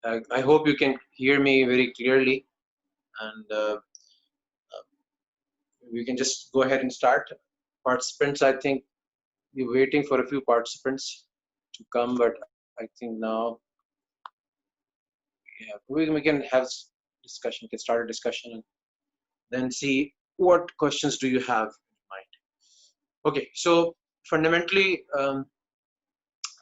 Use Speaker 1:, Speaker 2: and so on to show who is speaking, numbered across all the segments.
Speaker 1: I hope you can hear me very clearly, and we can just go ahead and start. Participants, I think we're waiting for a few participants to come, but I think now, yeah, we can have discussion, can start a discussion, and then see what questions do you have in mind. Okay, so fundamentally,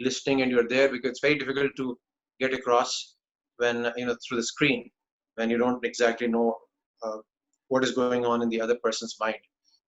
Speaker 1: listening and you're there, because it's very difficult to get across when through the screen when you don't exactly know what is going on in the other person's mind.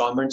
Speaker 1: comment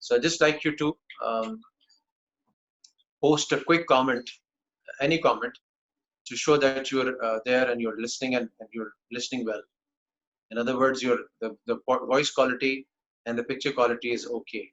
Speaker 1: so I just like you to post a quick comment, any comment, to show that you're there and you're listening and you're listening well. In other words, the voice quality and the picture quality is okay.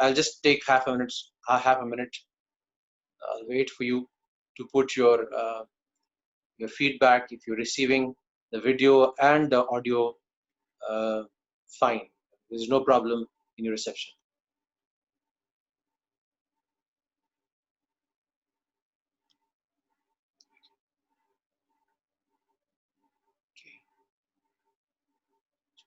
Speaker 1: I'll just take half a minute. I'll wait for you to put your feedback if you're receiving the video and the audio fine. There's no problem in your reception.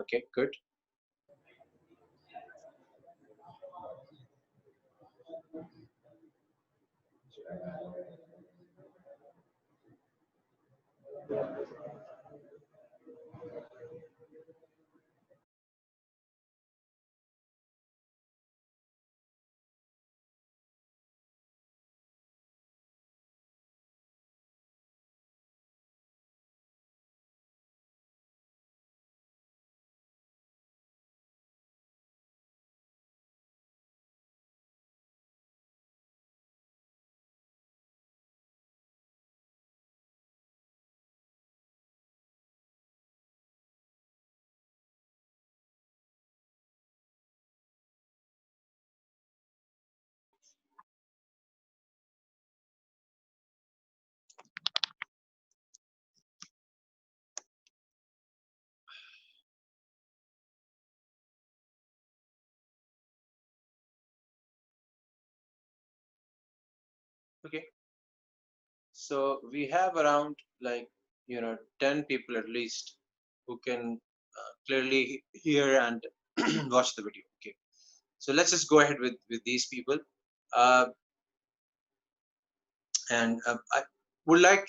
Speaker 1: Okay, good. Okay, so we have around 10 people at least who can clearly hear and watch the video. Okay, so let's just go ahead with these people, and I would like,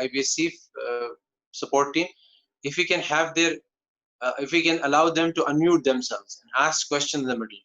Speaker 1: IBSC support team, if we can have their if we can allow them to unmute themselves and ask questions in the middle,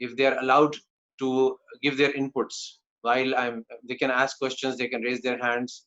Speaker 1: if they are allowed to give their inputs while they can ask questions, they can raise their hands.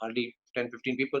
Speaker 1: hardly 10-15 people,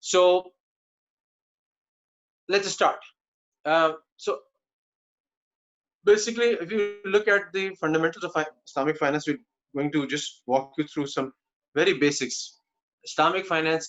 Speaker 1: so let's start. So basically, if you look at the fundamentals of Islamic finance, we're going to just walk you through some very basics. Islamic finance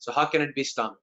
Speaker 1: So how can it be Islamic?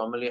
Speaker 1: commonly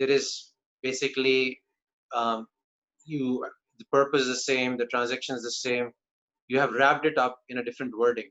Speaker 1: there is basically the purpose is the same, the transaction is the same, you have wrapped it up in a different wording.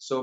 Speaker 1: So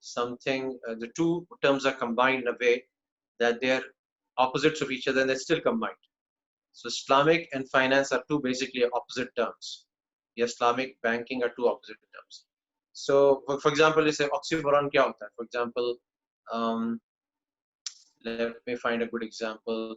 Speaker 1: something, the two terms are combined in a way that they're opposites of each other and they're still combined. So Islamic and finance are two basically opposite terms. Islamic banking are two opposite terms. So for example, let's say oxymoron kya hota hai? For example, let me find a good example.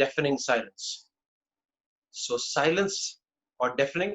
Speaker 1: deafening silence. So silence or deafening,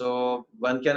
Speaker 1: So one can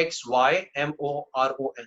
Speaker 1: OXYMORON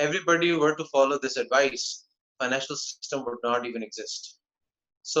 Speaker 1: everybody were to follow this advice, financial system would not even exist. So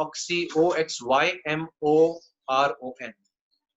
Speaker 1: OXYMORON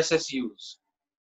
Speaker 1: SSUs.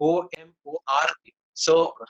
Speaker 1: OMOR. So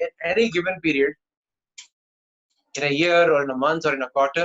Speaker 1: in any given period, in a year or in a month or in a quarter,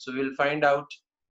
Speaker 1: so we'll find out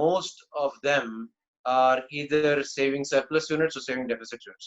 Speaker 1: most of them are either saving surplus units or saving deficit units.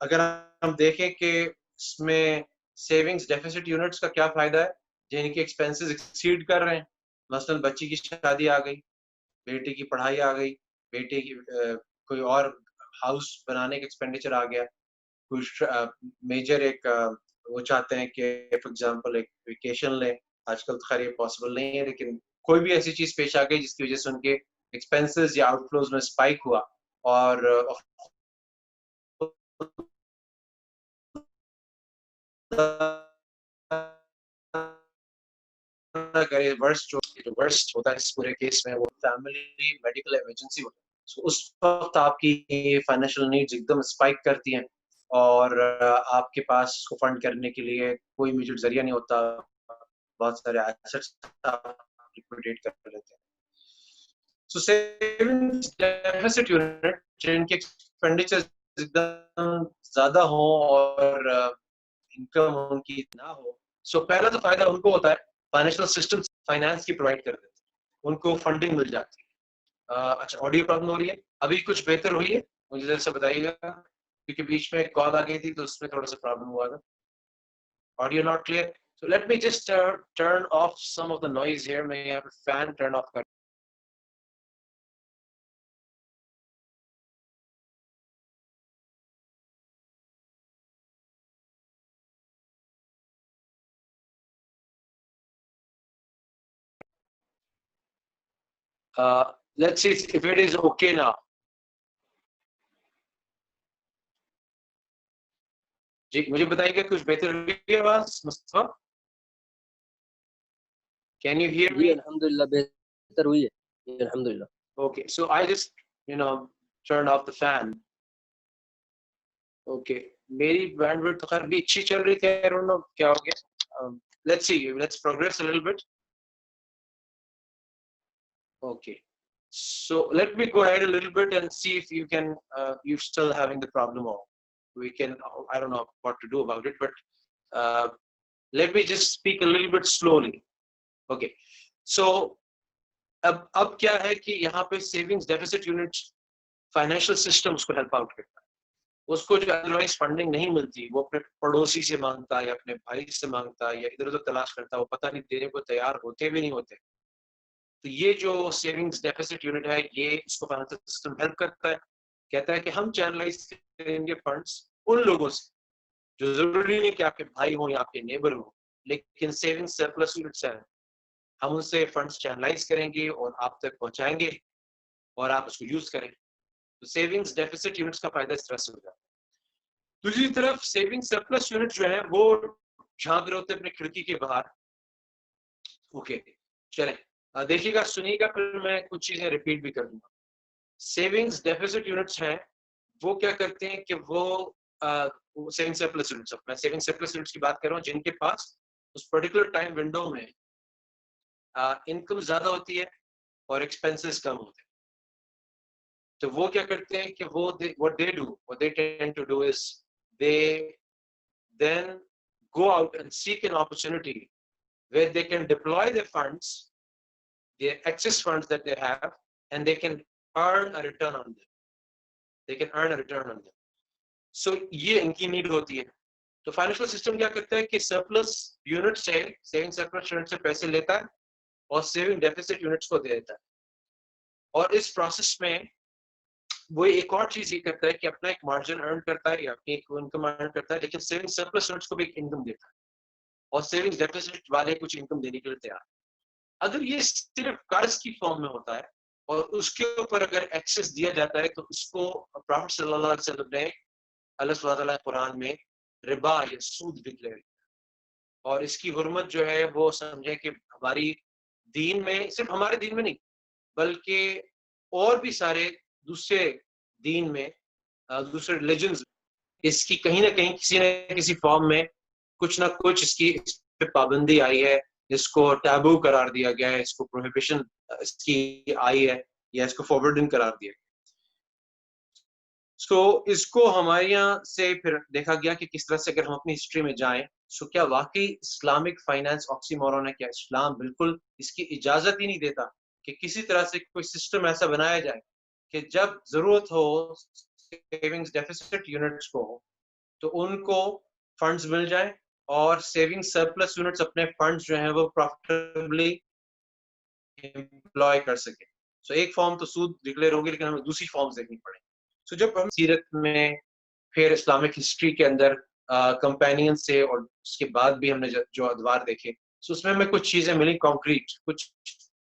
Speaker 1: اگر ہم دیکھیں کہ اس میں savings deficits units کا کیا فائدہ ہے، جن کے ایکسپینسز ایکسیڈ کر رہے ہیں. مثلاً بچی کی شادی آ گئی، بیٹے کی پڑھائی آ گئی، بیٹے کی کوئی اور ہاؤس بنانے کا ایکسپینڈیچر آ گیا، کچھ میجر ایک وہ چاہتے ہیں کہ فار ایگزامپل ایک ویکیشن لیں. آج کل تو خیر یہ پاسبل نہیں ہے، لیکن کوئی بھی ایسی چیز پیش آ گئی جس کی وجہ سے ان کے ایکسپینسز یا آؤٹ فلوز میں اسپائک ہوا، اور ورسٹ ہوتا ہے اس پورے کیس میں، وہ فیملی میڈیکل ایمرجنسی ہوتا ہے. So اس وقت آپ کی فائنینشیل نیڈز ایک دم اسپائک کرتی ہیں، اور آپ کے پاس اس کو فنڈ کرنے کے لیے کوئی میجر ذریعہ نہیں ہوتا. بہت سارے ایسٹس آپ لکویڈیٹ کر لیتے ہیں. So savings deficit unit جن کے ایکسپینڈیچر ایک دم زیادہ ہوں اور انکم ان کی نہ ہو، سو پہلا تو فائدہ ان کو ہوتا ہے، فائنینشیل سسٹم فائنانس کی پرووائڈ کر دیتے ہیں، ان کو فنڈنگ مل جاتی ہے. اچھا آڈیو پرابلم ہو رہی ہے؟ ابھی کچھ بہتر ہوئی ہے؟ مجھے ذرا سے بتائیے گا، کیونکہ بیچ میں کال آ گئی تھی تو اس میں تھوڑا سا پرابلم ہوا تھا. Audio not clear. So let me just turn off some of the noise here. میں یہاں پہ فین ٹرن آف کر let's see if it is okay now. جی مجھے بتائیے گا کچھ بہتر ہوئی ہے آواز مصطفیٰ؟ Can you hear me?
Speaker 2: الحمدللہ بہتر ہوئی ہے الحمدللہ.
Speaker 1: Okay, so I just turned off the fan. Okay, میری بینڈ وڈتھ تو خیر بھی اچھی چل رہی تھی. I don't know کیا ہو گیا. Let's see, let's progress a little bit. Okay, so let me go ahead a little bit and see if you can you're still having the problem, or we can, I don't know what to do about it, but let me just speak a little bit slowly. Okay, so اب کیا ہے کہ یہاں پہ savings deficit unit financial system اس کو help out کرتا ہے. اس کو جو ادروائز فنڈنگ نہیں ملتی وہ اپنے پڑوسی سے مانگتا ہے یا اپنے بھائی سے مانگتا ہے یا ادھر ادھر تلاش کرتا ہے، وہ پتہ نہیں دینے کو تیار ہوتے بھی نہیں ہوتے. تو یہ جو سیونگز ڈیفیسٹ یونٹ ہے یہ اس کو فائنینشیل سسٹم ہیلپ کرتا ہے. کہتا ہے کہ ہم چینلائز کریں گے فنڈس ان لوگوں سے جو ضروری نہیں کہ آپ کے بھائی ہوں یا آپ کے نیبر ہوں، لیکن سیونگ سرپلس یونٹس ہیں، ہم ان سے فنڈس چینلائز کریں گے اور آپ تک پہنچائیں گے اور آپ اس کو یوز کریں. تو سیونگز ڈیفیسٹ یونٹس کا فائدہ اس طرح سے ہو جاتا ہے. دوسری طرف سیونگ سرپلس یونٹ جو ہے وہ جھانک رہے ہوتے ہیں اپنے کھڑکی کے باہر. اوکے چلیں دیکھیے گا سنیے گا، پھر میں کچھ چیزیں ریپیٹ بھی کر دوں گا. سیونگز ڈیفیسٹ یونٹس ہیں وہ کیا کرتے ہیں کہ وہ سیونگ سرپلس یونٹس، میں سیونگ سرپلس یونٹس کی بات کر رہا ہوں جن کے پاس اس پرٹیکولر ٹائم ونڈو میں انکم زیادہ ہوتی ہے اور ایکسپینسز کم ہوتے ہیں. تو وہ کیا کرتے ہیں کہ وہ what they tend to do is they then go out and seek an opportunity where they can deploy their funds, their excess funds that they have, and they can earn a return on them. So یہ ان کی need ہوتی ہے. تو financial system کیا کرتا ہے کہ surplus unit سے سیونگ سرپلس یونٹ سے پیسے لیتا ہے اور سیونگ ڈیفیسٹ یونٹس کو دے دیتا ہے. اور اس پروسیس میں وہ ایک اور چیز یہ کرتا ہے کہ اپنا ایک مارجن ارن کرتا ہے یا اپنی ایک انکم ارن کرتا ہے، لیکن سیونگ سرپلس یونٹس کو بھی ایک انکم دیتا ہے اور سیونگ ڈیفیسٹ والے کچھ انکم دینے کے لیے تیار. اگر یہ صرف قرض کی فارم میں ہوتا ہے اور اس کے اوپر اگر ایکسس دیا جاتا ہے تو اس کو پروفٹ صلی اللہ علیہ وسلم نے اللہ سبحانہ تعالیٰ قرآن میں ربا یا سود ڈکلیئر، اور اس کی حرمت جو ہے وہ سمجھے کہ ہماری دین میں، صرف ہمارے دین میں نہیں بلکہ اور بھی سارے دوسرے دین میں، دوسرے ریلیجنز، اس کی کہیں نہ کہیں کسی نہ کسی فارم میں کچھ نہ کچھ اس پہ پابندی آئی ہے، اس کو ٹیبو قرار دیا گیا ہے، اس کو پروہیبیشن اس کی آئی ہے یا اس کو فارورڈن قرار دیا گیا. سو اس کو ہمارے یہاں سے پھر دیکھا گیا کہ کس طرح سے اگر ہم اپنی ہسٹری میں جائیں، سو کیا واقعی اسلامک فائنانس آکسی مورون ہے؟ کیا اسلام بالکل اس کی اجازت ہی نہیں دیتا کہ کسی طرح سے کوئی سسٹم ایسا بنایا جائے کہ جب ضرورت ہو سیونگز ڈیفیسٹ یونٹس کو تو ان کو فنڈز مل جائیں اور سیونگ سرپلس یونٹس اپنے فنڈز جو ہیں وہ پروفیٹبلی امپلوائے کر سکیں. سو ایک فارم تو سود ڈکلیئر ہوگی لیکن ہمیں دوسری فارمز دیکھنی پڑیں. سو جب ہم سیرت میں پھر اسلامک ہسٹری کے اندر کمپینین سے اور اس کے بعد بھی ہم نے جو ادوار دیکھے سو اس میں ہمیں کچھ چیزیں ملی کانکریٹ, کچھ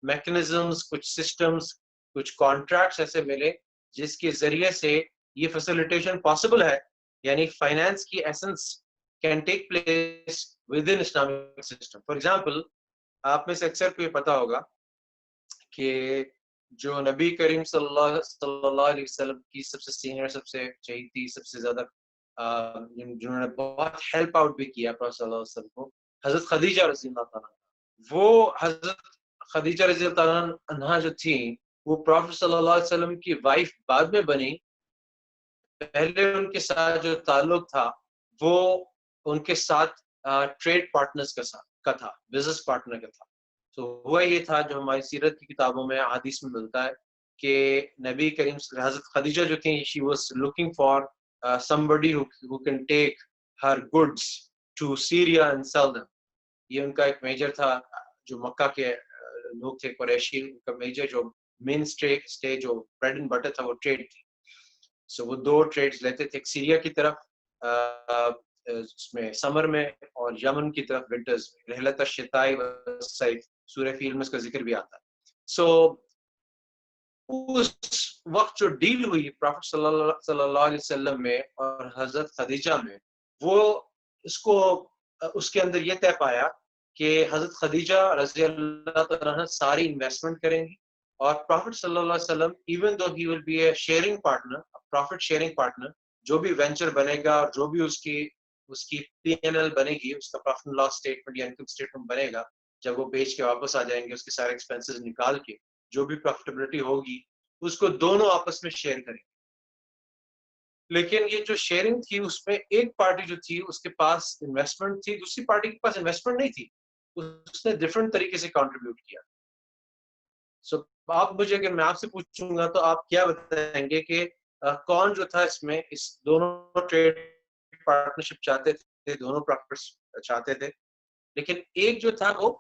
Speaker 1: میکنزمز, کچھ سسٹمز, کچھ کانٹریکٹس ایسے ملے جس کے ذریعے سے یہ فیسیلیٹیشن پاسبل ہے, یعنی فائنانس کی essence can take place with in Islamic system. For example آپ میں سے اکثر کو یہ پتا ہوگا کہ جو نبی کریم صلی اللہ علیہ وسلم کی سب سے سینئر, سب سے چہیتی, سب سے زیادہ جنہوں نے بہت ہیلپ آؤٹ بھی کیا پروفیٹ صلی اللہ علیہ وسلم کو, حضرت خدیجہ رضی اللہ تعالیٰ. وہ حضرت خدیجہ رضی اللہ تعالیٰ عنہا جو تھیں وہ پروفیٹ صلی اللہ علیہ وسلم کی وائف بعد میں بنی. پہلے ان کے ساتھ جو تعلق تھا وہ ان کے ساتھ ٹریڈ پارٹنرز کا تھا, بزنس پارٹنر کا تھا. تو ہوا یہ تھا جو ہماری سیرت کی کتابوں میں حدیث میں ملتا ہے کہ نبی کریم حضرت خدیجہ جو تھیں she was looking for somebody who can take her goods to Syria and sell them. یہ ان کا ایک میجر تھا. جو مکہ کے لوگ تھے قریشی, ان کا میجر جو مین اسٹے جو بریڈ اینڈ بٹر تھا وہ ٹریڈ تھی. سو وہ دو ٹریڈز لیتے تھے, ایک سیریا کی طرف اس میں سمر میں اور یمن کی طرف ونٹرز میں. رحلت الشتاء والصیف سورہ فیل میں اس کا ذکر بھی آتا ہے. سو اس وقت جو ڈیل ہوئی پروفیٹ صلی اللہ علیہ وسلم میں اور حضرت خدیجہ میں, وہ اس کے اندر یہ طے پایا کہ حضرت خدیجہ رضی اللہ تعالیٰ ساری انویسٹمنٹ کریں گی اور پروفیٹ صلی اللہ علیہ وسلم even though he will be a sharing partner, profit sharing partner, جو بھی وینچر بنے گا اور جو بھی اس کی پی این ایل بنے گی, اس کا پروفٹ اینڈ لاس اسٹیٹمنٹ یا انکم اسٹیٹمنٹ بنے گا, جب وہ بیچ کے واپس آ جائیں گے اس کے سارے ایکسپینسز نکال کے جو بھی پروفیٹیبلٹی ہوگی اس کو دونوں آپس میں شیئر کریں گے. لیکن یہ جو شیئرنگ تھی اس میں ایک پارٹی جو تھی اس کے پاس انویسٹمنٹ تھی, دوسری پارٹی کے پاس انویسٹمنٹ نہیں تھی, اس نے ڈفرنٹ طریقے سے کنٹریبیوٹ کیا. سو آپ مجھے اگر میں آپ سے پوچھوں گا تو آپ کیا بتائیں گے کہ کون جو تھا اس میں, اس دونوں ٹریڈ پارٹنرشپ چاہتے تھے, دونوں پروفٹس چاہتے تھے, لیکن ایک جو تھا وہ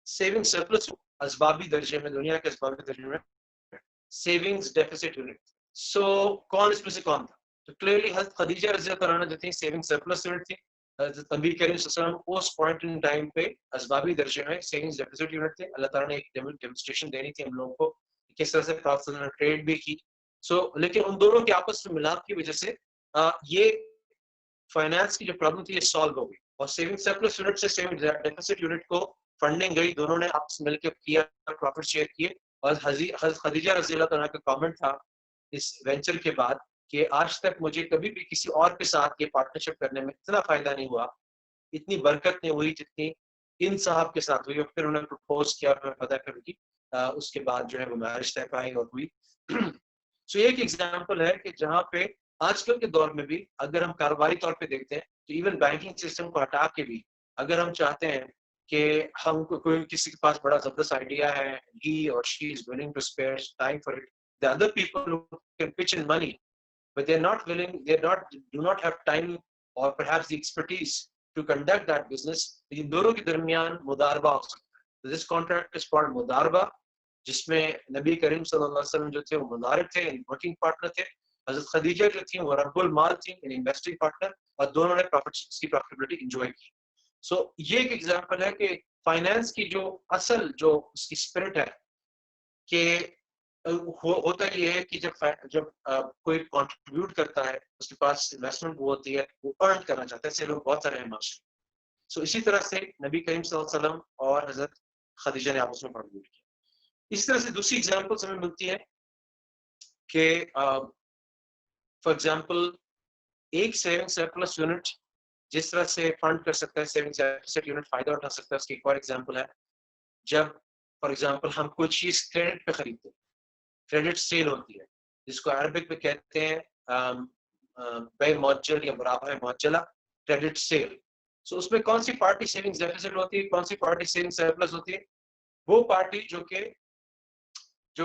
Speaker 1: سیونگ سرپلس اسبابی درجے میں, دنیا کے اسبابی درجے میں سیونگز ڈیفیسٹ یونٹ. سو کون اس میں سے کون تھا؟ تو کلیئرلی حضرت خدیجہ رضی اللہ عنہا جو تھی سیونگ سرپلس یونٹ تھی. حضرت نبی کریم صلی اللہ علیہ وسلم اس پوائنٹ ان ٹائم پہ اسبابی درجے میں سیونگز ڈیفیسٹ یونٹ تھے. اللہ تعالیٰ نے ایک ڈیمونسٹریشن دینی تھی ہم لوگوں کو کس طرح سے پروفیٹ صلی اللہ علیہ وسلم نے ٹریڈ بھی کی. سو لیکن ان دونوں کے آپس میں ملاپ کی وجہ سے یہ فائنانس کی جو پرابلم تھی یہ سالو ہو گئی اور سیونگ سرپلس یونٹ سے سیونگ ڈیفیسٹ یونٹ کو فنڈنگ گئی, دونوں نے آپس مل کے کیا, پروفٹ شیئر کیے. اور حضرت خدیجہ رضی اللہ تعالیٰ کا کامنٹ تھا اس وینچر کے بعد کہ آج تک مجھے کبھی بھی کسی اور کے ساتھ یہ پارٹنرشپ کرنے میں اتنا فائدہ نہیں ہوا, اتنی برکت نہیں ہوئی جتنی ان صاحب کے ساتھ ہوئی. اور پھر انہوں نے پرپوز کیا, پتہ کر کی, اس کے بعد جو ہے وہ میرج طے پائی اور ہوئی. سو ایک ایگزامپل ہے کہ جہاں پہ آج کل کے دور میں بھی اگر ہم کاروباری طور پہ دیکھتے ہیں تو ایون بینکنگ سسٹم کو ہٹا کے بھی اگر ہم چاہتے ہیں کہ ہم کوئی کسی کے پاس بڑا زبردست آئیڈیا ہے, he or she is willing to spare time for it, the other people who can pitch in money but they're not willing, do not have time or perhaps the expertise to conduct that business. ان دونوں کے درمیان مداربہ ہو سکتا ہے. This contract is called مداربہ, جس میں نبی کریم صلی اللہ علیہ وسلم جو تھے وہ مدارب تھے, ورکنگ پارٹنر تھے. حضرت خدیجہ جو تھیں وہ رب المال تھیں, انویسٹنگ پارٹنر, اور دونوں نے کی پروفیٹیبلٹی انجوائے کی. سو یہ ایک ایگزامپل ہے کہ فائنانس کی جو اصل جو اس کی اسپرٹ ہے کہ ہوتا یہ ہے کہ جب کوئی کنٹریبیوٹ کرتا ہے اس کے پاس انویسٹمنٹ وہ ہوتی ہے, وہ ارن کرنا چاہتا ہے. ایسے لوگ بہت سارے ہیں معاشرے. سو اسی طرح سے نبی کریم صلی اللہ علیہ وسلم اور حضرت خدیجہ نے آپس میں کنٹریبیوٹ کیا. اس طرح سے دوسری ایگزامپل ہمیں ملتی ہے کہ فار ایگزامپل ایک سیونگ سرپلس یونٹ جس طرح سے فنڈ کر سکتا ہے, سیونگ ڈیفیسٹ یونٹ فائدہ اٹھا سکتا ہے. اس کی ایک اور ایگزامپل ہے جب فار ایگزامپل ہم کوئی چیز کریڈٹ پہ خریدتے ہیں, کریڈٹ سیل ہوتی ہے جس کو عربک میں کہتے ہیں بے معجل یا مرابحہ معجلہ, کریڈٹ سیل. سو اس میں کون سی پارٹی سیونگ ڈیفیسٹ ہوتی ہے, کون سی پارٹی سیونگ سرپلس ہوتی ہے؟ وہ پارٹی جو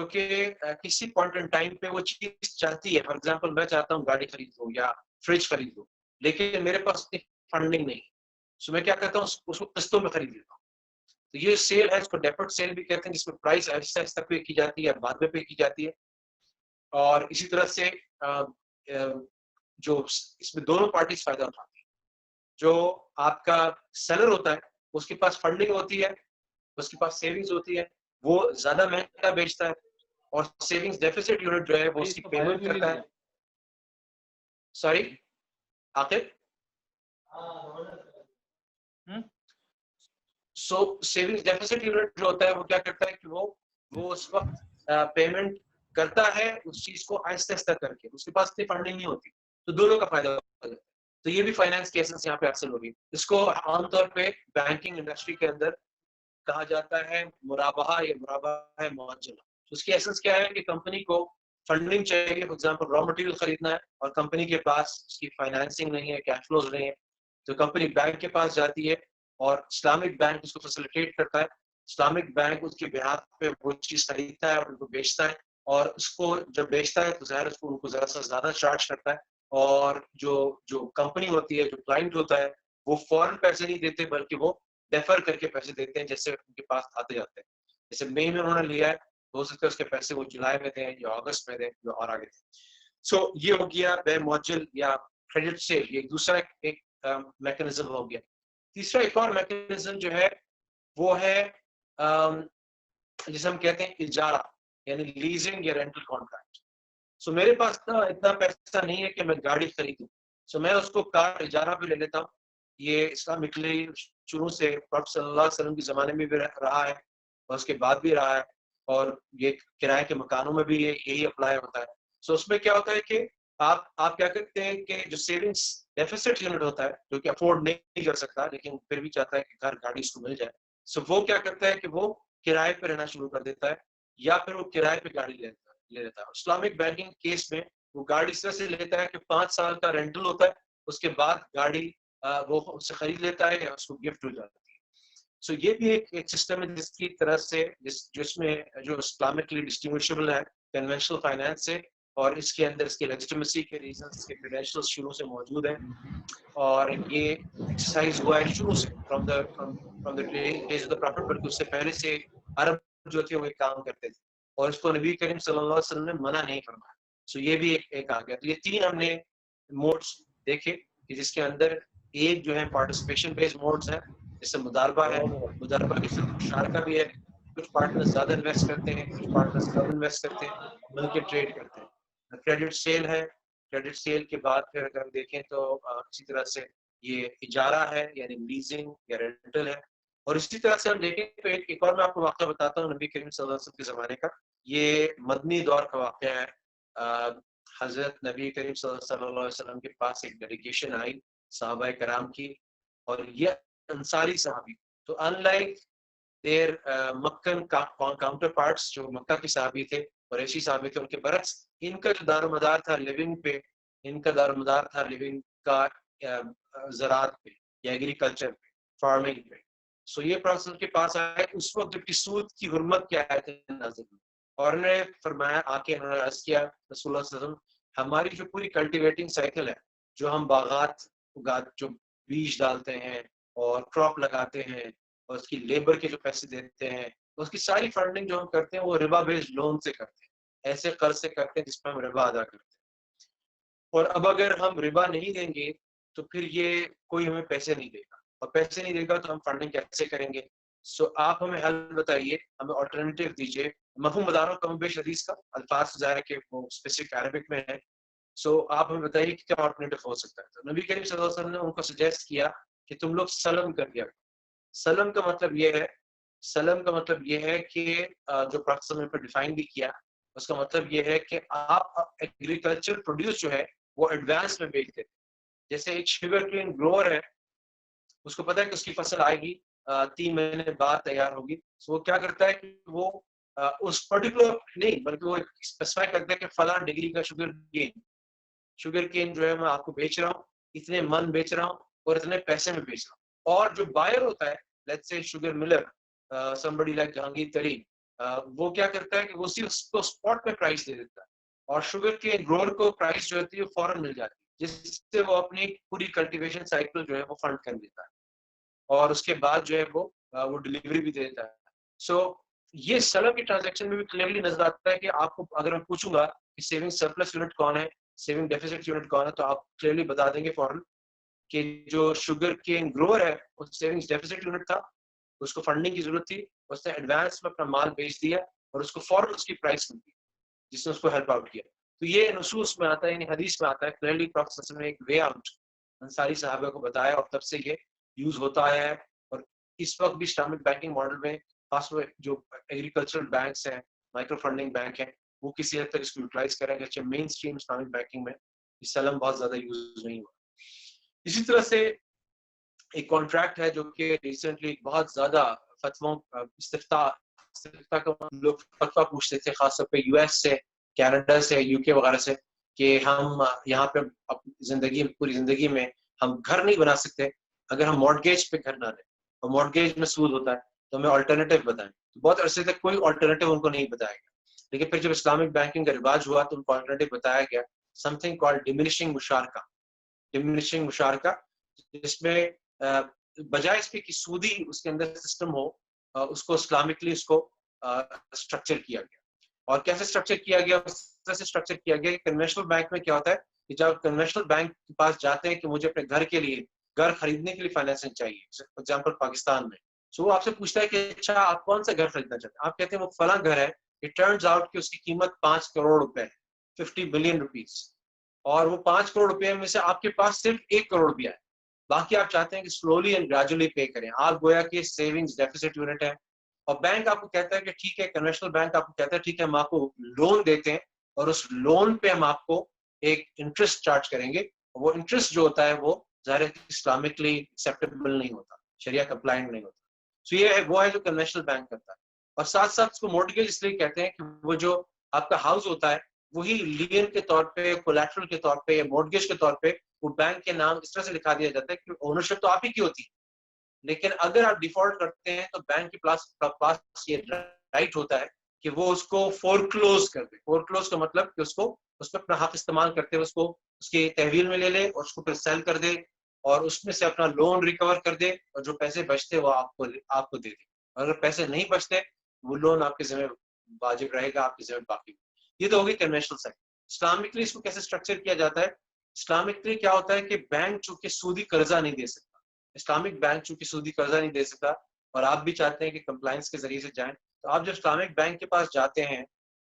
Speaker 1: کہ کسی پوائنٹ ان ٹائم پہ وہ چیز چاہتی ہے. فار ایگزامپل میں چاہتا ہوں گاڑی خرید لوں یا فریج خرید لوں, لیکن میرے پاس اتنی فنڈنگ نہیں، سو میں کیا کرتا ہوں اس کو قسطوں میں خرید لیتا ہوں. تو یہ سیل ہے، اس کو ڈیفرڈ سیل بھی کہتے ہیں، جس میں پرائس آہستہ آہستہ پے کی جاتی ہے، بعد میں پے کی جاتی ہے. اور اسی طرح سے جو اس میں دونوں پارٹیز فائدہ اٹھاتی ہیں. جو آپ کا سیلر ہوتا ہے اس کے پاس فنڈنگ ہوتی ہے، اس کے پاس سیونگز ہوتی ہے، وہ زیادہ مہنگا بیچتا ہے، اور سیونگز ڈیفیسٹ یونٹ جو ہے وہ اس کی پیمنٹ کرتا ہے. سوری عاقب، سو سیونگز ڈیفیسٹ یونٹ جو ہوتا ہے وہ کیا کرتا ہے کہ وہ اس وقت پیمنٹ کرتا ہے اس چیز کو آہستہ آہستہ کر کے، اس کے پاس اتنی فنڈنگ نہیں ہوتی، تو دونوں کا فائدہ ہوتا ہے. تو یہ بھی فائنانس کیسز یہاں پہ حاصل ہوگی. اس کو عام طور پہ بینکنگ انڈسٹری کے اندر کہا جاتا ہے مرابحہ یا مرابحہ معجلہ. اس کی ایسنس کیا ہے کہ کمپنی کو فنڈنگ چاہیے، فار ایگزامپل را مٹیریل خریدنا ہے اور کمپنی کے پاس اس کی فائنانسنگ نہیں ہے، کیش فلوز نہیں ہے، تو کمپنی بینک کے پاس جاتی ہے اور اسلامک بینک اس کو فیسیلیٹیٹ کرتا ہے. اسلامک بینک اس کے بہاف پہ وہ چیز خریدتا ہے اور ان کو بیچتا ہے، اور اس کو جب بیچتا ہے تو ظاہر اس کو ان کو ذرا سا زیادہ چارج کرتا ہے. اور جو کمپنی ہوتی ہے، جو کلائنٹ ہوتا ہے، وہ فوراً پیسے نہیں دیتے بلکہ وہ ڈیفر کر کے پیسے دیتے ہیں جیسے ان کے پاس آتے جاتے ہیں. جیسے مئی میں انہوں نے لیا ہے، ہو سکتا ہے اس کے پیسے وہ جولائی میں دیں یا اگست میں دیں یا اور آگے دیں. سو یہ ہو گیا بے معجل یا کریڈٹ سیل، یہ دوسرا ایک میکانزم ہو گیا. تیسرا ایک اور میکانزم جو ہے وہ ہے جسے ہم کہتے ہیں اجارہ، یعنی لیزنگ یا رینٹل کانٹریکٹ. سو میرے پاس اتنا پیسہ نہیں ہے کہ میں گاڑی خریدوں، سو میں اس کو کار اجارہ پہ لے لیتا ہوں. یہ اسلامکلی شروع سے پروفیٹ صلی اللہ علیہ وسلم کے زمانے میں بھی رہا ہے اور اس کے بعد بھی رہا ہے، اور یہ کرائے کے مکانوں میں بھی یہی اپلائی ہوتا ہے. سو اس میں کیا ہوتا ہے کہ آپ کیا کرتے ہیں کہ جو سیونگز ڈیفیسٹ یونٹ ہوتا ہے، جو کہ افورڈ نہیں کر سکتا لیکن پھر بھی چاہتا ہے کہ گھر گاڑی اس کو مل جائے، سو وہ کیا کرتا ہے کہ وہ کرائے پہ رہنا شروع کر دیتا ہے یا پھر وہ کرائے پہ گاڑی لے لیتا ہے. اسلامک بینکنگ کیس میں وہ گاڑی اس طرح سے لیتا ہے کہ 5 سال کا رینٹل ہوتا ہے، اس کے بعد گاڑی وہ اس سے خرید لیتا ہے یا اس کو گفٹ ہو جاتی ہے. سو یہ بھی ایک سسٹم ہے جس کی طرح سے جس میں جو اسلامکلی ڈسٹنگوشبل ہے کنونشنل فائنانس سے، اور اس کے اندر اس کے لیجٹمیسی کے ریزنس کے کریڈینشیل شروع سے موجود ہیں، اور یہ ایکسرسائز ہوا ہے شروع سے from the days of the profit, بلکہ اس سے پہلے سے عرب جو تھے وہ ایک کام کرتے تھے، اور اس کو نبی کریم صلی اللہ علیہ وسلم نے منع نہیں فرمایا. سو یہ بھی ایک آ گیا. تو یہ 3 ہم نے موڈس دیکھے کہ جس کے اندر ایک جو ہے پارٹیسپیشن بیس موڈس ہیں، جیسے مداربہ ہے، مداربہ کے ساتھ مشارکہ بھی ہے، کچھ پارٹنرز زیادہ انویسٹ کرتے ہیں، کچھ پارٹنرز کم انویسٹ کرتے ہیں، مل کے ٹریڈ کرتے ہیں. کریڈٹ سیل ہے، کریڈٹ سیل کے بعد پھر اگر ہم دیکھیں تو اسی طرح سے یہ اجارہ ہے یعنی لیزنگ یا رینٹل ہے. اور اسی طرح سے ہم دیکھیں تو ایک اور میں آپ کو واقعہ بتاتا ہوں نبی کریم صلی اللہ علیہ وسلم کے زمانے کا. یہ مدنی دور کا واقعہ ہے. حضرت نبی کریم صلی اللہ علیہ وسلم کے پاس ایک ڈیلیگیشن آئی صحابہ کرام کی، اور یہ انصاری صحابی، تو ان لائک دیر مکن کاؤنٹر پارٹس جو مکہ کے صحابی تھے اور ایسی صحابی تھے، ان کے برعکس ان کا جو دار و مدار تھا لیونگ پہ، ان کا دار و مدار تھا لیونگ کا زراعت پہ یا ایگریکلچر پہ، فارمنگ پہ. سو یہ پروفیسر کے پاس آئے اس وقت جب کہ سود کی حرمت کیا ہے نازل ہوئی، اور انہوں نے فرمایا آ کے انہوں نے عرض کیا رسول اللہ صلی اللہ علیہ وسلم، ہماری جو پوری کلٹیویٹنگ سائیکل ہے، جو ہم باغات جو بیج ڈالتے ہیں اور کراپ لگاتے ہیں اور اس کی لیبر کے جو پیسے دیتے ہیں، اس کی ساری فنڈنگ جو ہم کرتے ہیں وہ ربا بیسڈ لون سے کرتے ہیں، ایسے قرض سے کرتے ہیں جس پہ ہم ربا ادا کرتے ہیں. اور اب اگر ہم ربا نہیں دیں گے تو پھر یہ کوئی ہمیں پیسے نہیں دے گا، اور پیسے نہیں دے گا تو ہم فنڈنگ کیسے کریں گے؟ سو آپ ہمیں حل بتائیے، ہمیں آلٹرنیٹیو دیجیے. مفہوم بتا رہا ہوں کم بیش حدیث کا، الفاظ ظاہر ہے کہ وہ اسپیسیفک عربک میں ہے. سو آپ ہمیں بتائیے کہ کیا آلٹرنیٹیو ہو سکتا ہے. تو نبی کریم صلی اللہ علیہ وسلم نے ان کو سجیسٹ کیا کہ تم لوگ سلم کر دیا. سلم کا مطلب یہ ہے کہ جو پروفیسر نے ڈیفائن بھی کیا، اس کا مطلب یہ ہے کہ آپ ایگریکلچر پروڈیوس جو ہے وہ ایڈوانس میں بیچتے تھے. جیسے ایک شوگر کین گروور ہے، اس کو پتا ہے کہ اس کی فصل آئے گی 3 مہینے بعد تیار ہوگی، تو وہ کیا کرتا ہے کہ وہ اس پرٹیکولر نہیں بلکہ وہ اسپیسیفائی کرتا ہے کہ فلاں ڈگری کا شوگر کین جو ہے میں آپ کو بیچ رہا ہوں، اتنے من بیچ رہا ہوں اور اتنے پیسے میں بیچ رہا ہوں. اور جو بائر ہوتا ہے let's say sugar miller somebody like Jahangir Tareen, وہ کیا کرتا ہے کہ وہ صرف اس کو اسپاٹ پہ پرائس دے دیتا ہے، اور شوگر کے گروور کو پرائس جو ہوتی ہے وہ فوراً مل جاتی ہے.
Speaker 3: جس سے وہ اپنی پوری کلٹیویشن سائیکل جو ہے وہ فنڈ کر دیتا ہے اور اس کے بعد جو ہے وہ ڈلیوری بھی دیتا ہے. سو یہ سلم کی ٹرانزیکشن میں بھی کلیئرلی نظر آتا ہے کہ آپ کو اگر میں پوچھوں گا کہ سیونگ سرپلس یونٹ کون ہے, سیونگ ڈیفیسٹ یونٹ کون ہے, تو آپ کلیئرلی بتا دیں گے فوراً کہ جو شوگر کین گروور ہے وہ سیونگز ڈیفیسٹ یونٹ تھا, اس کو فنڈنگ کی ضرورت تھی, اس نے ایڈوانس میں اپنا مال بیچ دیا اور اس کو فوراً اس کی پرائس مل گئی جس نے اس کو ہیلپ آؤٹ کیا. تو یہ نصوص میں آتا ہے, یعنی حدیث میں آتا ہے کلیئرلی پروفیسر نے ایک وے آؤٹ انصاری صحابہ کو بتایا اور تب سے یہ یوز ہوتا آیا ہے. اور اس وقت بھی اسلامک بینکنگ ماڈل میں خاص طور جو ایگریکلچرل بینکس ہیں, مائکرو فنڈنگ بینک ہیں, وہ کسی حد تک اس کو یوٹیلائز کریں گے. اچھا مین اسٹریم اسلامک بینکنگ میں اس سلم بہت زیادہ یوز نہیں ہوا. اسی طرح سے ایک کانٹریکٹ ہے جو کہ ریسنٹلی بہت زیادہ فتووں استفتاء کا لوگ فتوا پوچھتے تھے, خاص طور پہ یو ایس سے, کینیڈا سے, یو کے وغیرہ سے, کہ ہم یہاں پہ اپنی پوری زندگی میں ہم گھر نہیں بنا سکتے اگر ہم مارگیج پہ گھر نہ لیں, اور مارگیج میں سود ہوتا ہے, تو ہمیں آلٹرنیٹو بتائیں. تو بہت عرصے تک کوئی آلٹرنیٹو ان کو نہیں بتایا گیا, لیکن پھر جب اسلامک بینکنگ کا رواج ہوا تو ان کو آلٹرنیٹو بتایا گیا, سم تھنگ کالڈ ڈیمینشنگ مشارکہ, جس میں بجائے اس کے کہ سودی اس کے اندر سسٹم ہو, اس کو اسلامکلی اس کو اسٹرکچر کیا گیا. اور کیسے اسٹرکچر کیا گیا؟ اس طرح سے اسٹرکچر کیا گیا کہ کنونشنل بینک میں کیا ہوتا ہے کہ جب کنونشنل بینک کے پاس جاتے ہیں کہ مجھے اپنے گھر کے لیے, گھر خریدنے کے لیے فائنینسنگ چاہیے, فار ایگزامپل پاکستان میں, سو وہ آپ سے پوچھتا ہے کہ اچھا آپ کون سا گھر خریدنا چاہتے ہیں؟ آپ کہتے ہیں وہ فلاں گھر ہے. اٹ ٹرنز آؤٹ کہ اس کی قیمت 5 کروڑ روپے ہے, 50 بلین روپیز, اور وہ 5 کروڑ روپے میں سے آپ کے پاس صرف 1 کروڑ روپیہ ہے, باقی آپ چاہتے ہیں کہ سلولی اینڈ گریجولی پے کریں. آپ گویا کہ سیونگز ڈیفیسٹ یونٹ ہے, اور بینک آپ کو کہتا ہے کہ ٹھیک ہے, کنونشنل بینک آپ کو کہتا ہے ٹھیک ہے ہم آپ کو لون دیتے ہیں, اور اس لون پہ ہم آپ کو ایک انٹرسٹ چارج کریں گے. وہ انٹرسٹ جو ہوتا ہے وہ ظاہر اسلامکلی ایکسیپٹیبل نہیں ہوتا, شریعہ کمپلائنٹ نہیں ہوتا. سو یہ ہے وہ ہے جو کنونشنل بینک کرتا ہے. اور ساتھ ساتھ اس کو مورٹگیج اس لیے کہتے ہیں کہ وہ جو آپ کا ہاؤس ہوتا ہے وہی لین کے طور پہ, کولیٹرل کے طور پہ, یا مورٹگیج کے طور پہ وہ بینک کے نام اس طرح سے لکھا دیا جاتا ہے کہ اونرشپ تو آپ ہی کی ہوتی ہے, لیکن اگر آپ ڈیفالٹ کرتے ہیں تو بینک کے پاس یہ رائٹ ہوتا ہے کہ وہ اس کو فورکلوز کر دے. فورکلوز کا مطلب کہ اس پہ اپنا حق استعمال کرتے ہوئے اس کو اس کی تحویل میں لے لے اور اس کو پھر سیل کر دے, اور اس میں سے اپنا لون ریکور کر دے, اور جو پیسے بچتے وہ آپ کو دے دے. اگر پیسے نہیں بچتے وہ لون آپ کے ذمہ واجب رہے گا, آپ کے ذمہ باقی. یہ تو ہوگی کنونشنل سائڈ. اسلامکلی اس کو کیسے اسٹرکچر کیا جاتا ہے؟ اسلامکلی کیا ہوتا ہے کہ بینک چونکہ سودی قرضہ نہیں دے سکتا, اسلامک بینک چونکہ سودی قرضہ نہیں دے سکتا, اور آپ بھی چاہتے ہیں کہ کمپلائنس کے ذریعے سے جائیں, تو آپ جب اسلامک بینک کے پاس جاتے ہیں,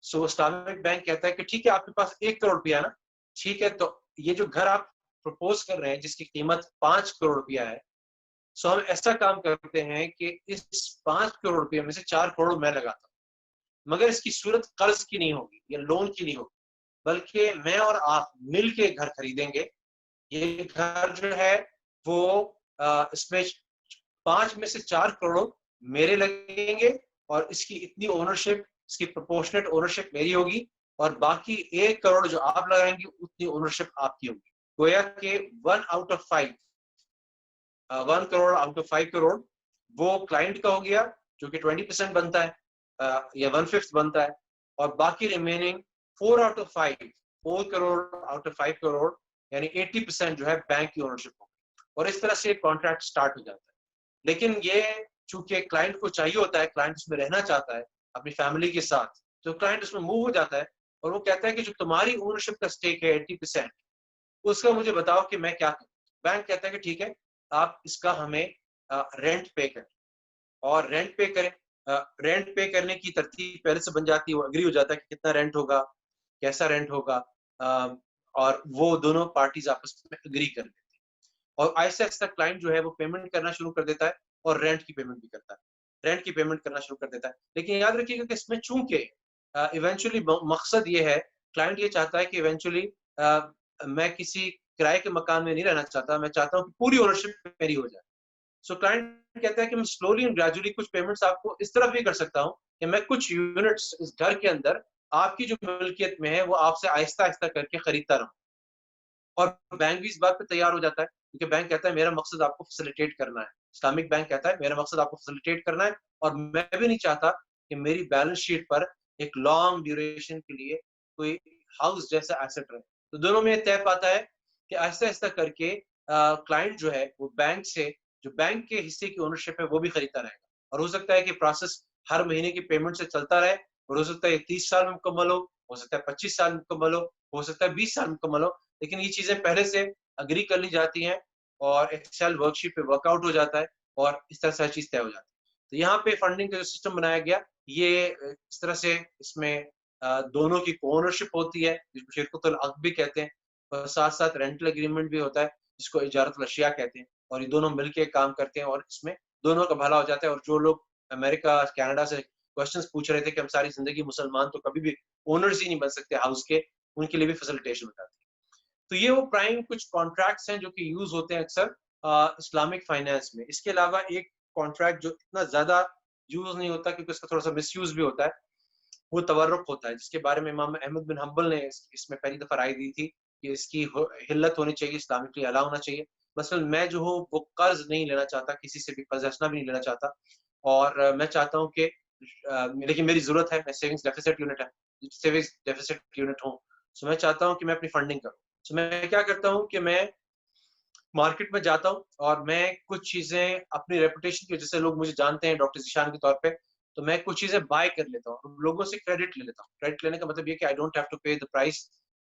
Speaker 3: سو اسلامک بینک کہتا ہے کہ ٹھیک ہے آپ کے پاس 1 کروڑ روپیہ ہے نا, ٹھیک ہے, تو یہ جو گھر آپ پرپوز کر رہے ہیں جس کی قیمت 5 کروڑ روپیہ ہے, سو ہم ایسا کام کرتے ہیں کہ اس 5 کروڑ روپیہ میں سے 4 کروڑ میں لگاتا ہوں, مگر اس کی صورت قرض کی نہیں ہوگی یا لون کی نہیں ہوگی, بلکہ میں اور آپ مل کے گھر خریدیں گے. یہ گھر جو ہے وہ اس میں 5 میں سے 4 کروڑ میرے لگیں گے, اور اس کی اتنی اونرشپ, اس کی پروپورشنٹ اونرشپ میری ہوگی, اور باقی 1 کروڑ جو آپ لگائیں گے اتنی اونرشپ آپ کی ہوگی. گویا کہ 1 out of 1 crore out of 5 crore وہ کلائنٹ کا ہو گیا جو کہ 20% بنتا ہے, یا 1/5 بنتا ہے, اور باقی remaining 4 out of 5, 4 crore out of 5 crore یعنی 80% جو ہے بینک کی اونرشپ ہوگی. اور اس طرح سے کانٹریکٹ سٹارٹ ہو جاتا ہے. لیکن یہ چونکہ کلائنٹ کو چاہیے ہوتا ہے, کلائنٹ اس میں رہنا چاہتا ہے اپنی فیملی کے ساتھ, تو کلائنٹ اس میں موو ہو جاتا ہے, اور وہ کہتا ہے کہ جو تمہاری اونرشپ کا اسٹیک ہے 80%, اس کا مجھے بتاؤ کہ میں کیا کروں. بینک کہتا ہے کہ ٹھیک ہے آپ اس کا ہمیں رینٹ پے کریں, اور رینٹ پے کریں. رینٹ پے کرنے کی ترتیب پہلے سے بن جاتی ہے, وہ اگری ہو جاتا ہے کہ کتنا رینٹ ہوگا, کیسا رینٹ ہوگا, اور وہ دونوں پارٹیز آپس میں اگری کر لیتے ہیں, اور آہستہ آہستہ کلائنٹ جو ہے وہ پیمنٹ کرنا شروع کر دیتا ہے, اور رینٹ کی پیمنٹ بھی کرتا ہے, رینٹ کی پیمنٹ کرنا شروع کر دیتا ہے. لیکن یاد رکھیے گا کہ اس میں چونکہ ایونچولی مقصد یہ ہے, کلائنٹ یہ چاہتا ہے کہ ایونچولی میں کسی کرائے کے مکان میں نہیں رہنا چاہتا, میں چاہتا ہوں کہ پوری اونرشپ میری ہو جائے. سو کلائنٹ کہتا ہے کہ میں سلولی اینڈ گریجولی کچھ پیمنٹس آپ کو اس طرح بھی کر سکتا ہوں کہ میں کچھ یونٹس اس گھر کے اندر آپ کی جو ملکیت میں ہے وہ آپ سے آہستہ آہستہ کر کے خریدتا رہوں. اور بینک بھی اس بات پہ تیار ہو جاتا ہے, کیونکہ بینک کہتا ہے میرا مقصد آپ کو فیسیلیٹیٹ کرنا ہے. اسلامک بینک کہتا ہے میرا مقصد آپ کو فیسیلیٹیٹ کرنا ہے, اور میں بھی نہیں چاہتا کہ میری بیلنس شیٹ پر ایک لانگ ڈیوریشن کے لیے کوئی ہاؤس جیسا ایسٹ رہے. تو دونوں میں طے پاتا ہے کہ آہستہ آہستہ کر کے کلائنٹ جو ہے وہ بینک سے جو بینک کے حصے کی اونرشپ ہے وہ بھی خریدتا رہے گا. اور ہو سکتا ہے کہ پروسیس ہر مہینے کی پیمنٹ سے چلتا رہے, اور ہو سکتا ہے 30 سال میں مکمل ہو سکتا ہے 25 سال میں مکمل ہو سکتا ہے 20 سال میں مکمل ہو, لیکن یہ چیزیں پہلے سے اگری کر لی جاتی ہیں اور ایکسل ورک شیٹ پہ ورک آؤٹ ہو جاتا ہے اور اس طرح سے ہر چیز طے ہو جاتی ہے. تو یہاں پہ فنڈنگ کا جو سسٹم بنایا گیا یہ اس طرح سے اس میں دونوں کی اونرشپ ہوتی ہے جس کو شرکت العقد بھی کہتے ہیں, اور ساتھ ساتھ رینٹل اگریمنٹ بھی ہوتا ہے جس کو اجارت الاشیاء کہتے ہیں, اور یہ دونوں مل کے کام کرتے ہیں اور اس میں دونوں کا بھلا ہو جاتا ہے. اور جو لوگ امریکہ کینیڈا سے کوشچنز پوچھ رہے تھے کہ ہم ساری زندگی مسلمان تو کبھی بھی اونرز ہی نہیں بن سکتے ہاؤس کے, ان کے لیے بھی فیسلٹیشن ہو جاتی ہے. تو یہ وہ پرائم کچھ کانٹریکٹس ہیں جو کہ یوز ہوتے ہیں اکثر اسلامک فائنینس میں. اس کے علاوہ ایک کانٹریکٹ جو اتنا زیادہ یوز نہیں ہوتا کیونکہ اس کا تھوڑا سا مس یوز بھی ہوتا ہے, وہ تورق ہوتا ہے, جس کے بارے میں امام احمد بن حنبل نے اس میں پہلی دفعہ رائے دی تھی کہ اس کی حلت ہونی چاہیے, اسلامکلی الاؤ ہونا چاہیے. مثلا میں جو ہوں وہ قرض نہیں لینا چاہتا, کسی سے بھی قرض حسنہ بھی نہیں لینا چاہتا, اور میں چاہتا ہوں کہ لیکن میری ضرورت ہے, میں سیونگز ڈیفیسٹ یونٹ ہوں, سو میں چاہتا ہوں کہ میں اپنی فنڈنگ کروں. سو میں کیا کرتا ہوں کہ میں مارکیٹ میں جاتا ہوں اور میں کچھ چیزیں اپنی ریپوٹیشن کی وجہ سے لوگ مجھے جانتے ہیں ڈاکٹر ذیشان کے طور پہ, تو میں کچھ چیزیں بائی کر لیتا ہوں, لوگوں سے کریڈٹ لے لیتا ہوں. کریڈٹ لینے کا مطلب یہ کہ I don't have to pay the price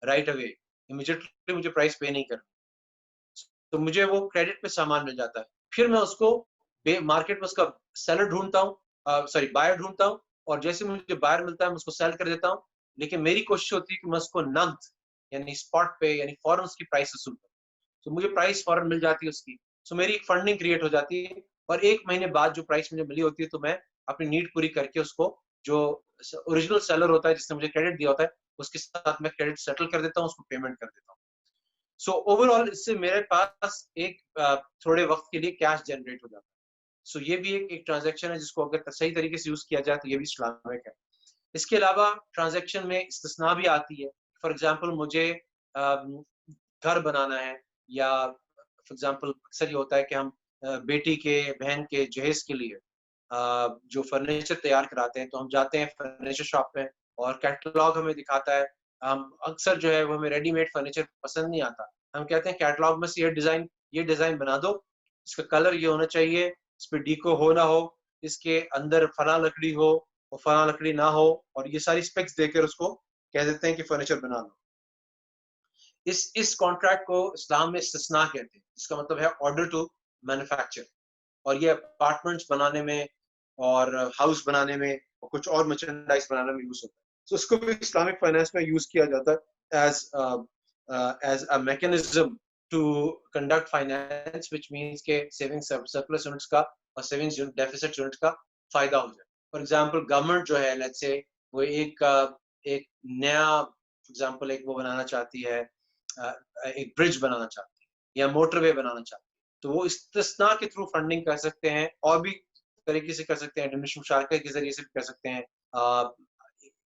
Speaker 3: right away, immediately مجھے پرائس پے نہیں کرنا, تو مجھے وہ کریڈٹ پہ سامان مل جاتا ہے. پھر میں اس کو مارکیٹ میں اس کا سیلر ڈھونڈتا ہوں, بائر ڈھونڈتا ہوں, اور جیسے مجھے بائر ملتا ہے میں اس کو سیل کر دیتا ہوں. لیکن میری کوشش ہوتی ہے کہ میں اس کو نقد یعنی اسپاٹ پہ یعنی فوراً اس کی پرائس وصول کروں, تو مجھے پرائس فوراً مل جاتی ہے اس کی. سو میری ایک فنڈنگ کریٹ ہو جاتی ہے, اور ایک مہینے بعد جو پرائس مجھے ملی ہوتی ہے تو میں اپنی نیڈ پوری کر کے اس کو جو اوریجنل سیلر ہوتا ہے جس نے مجھے کریڈٹ دیا ہوتا ہے اس کے ساتھ میں کریڈٹ سیٹل کر دیتا ہوں, اس کو پیمنٹ کر دیتا ہوں. سو اوور آل اس سے میرے پاس ایک تھوڑے وقت کے لیے کیش جنریٹ ہو جاتا ہے. سو یہ بھی ایک ٹرانزیکشن ہے جس کو اگر صحیح طریقے سے یوز کیا جائے تو یہ بھی اسلامک ہے. اس کے علاوہ ٹرانزیکشن میں استثناء بھی آتی ہے. فار ایگزامپل مجھے گھر بنانا ہے, یا فار ایگزامپل اکثر یہ ہوتا ہے کہ ہم بیٹی کے بہن کے جہیز کے لیے جو فرنیچر تیار کراتے ہیں تو ہم جاتے ہیں فرنیچر شاپ پہ اور کیٹلاگ ہمیں دکھاتا ہے. ہم اکثر جو ہے وہ ہمیں ریڈی میڈ فرنیچر پسند نہیں آتا, ہم کہتے ہیں کیٹلاگ میں سے یہ ڈیزائن بنا دو, اس کا کلر یہ ہونا چاہیے, اس پہ ڈیکو ہو نہ ہو, اس کے اندر فلاں لکڑی ہو اور فلاں لکڑی نہ ہو, اور یہ ساری اسپیکس دے کر اس کو کہہ دیتے ہیں کہ فرنیچر بنا لو. اس کانٹریکٹ کو اسلام میں استثناء کہتے ہیں, جس کا مطلب ہے آرڈر ٹو مینوفیکچر, اور یہ اپارٹمنٹس بنانے میں اور ہاؤس بنانے میں اور کچھ اور مرچنڈائز بنانے میں یوز ہوتا ہے. تو اس کو بھی اسلامک فائنینس میں یوز کیا جاتا ہے as a mechanism to conduct finance, which means کہ سیونگ سرپلس یونٹس کا اور سیونگز ڈیفیسٹ یونٹس کا فائدہ ہو جائے. فار ایگزامپل گورنمنٹ جو ہے لیٹس سے وہ ایک نیا فار ایگزامپل ایک وہ بنانا چاہتی ہے, ایک برج بنانا چاہتی ہے یا موٹر وے بنانا چاہتی ہے, تو وہ استثناء کے تھرو فنڈنگ کر سکتے ہیں, اور بھی طریقے سے کر سکتے ہیں, ڈونیشن مشارکت کے ذریعے سے بھی کر سکتے ہیں,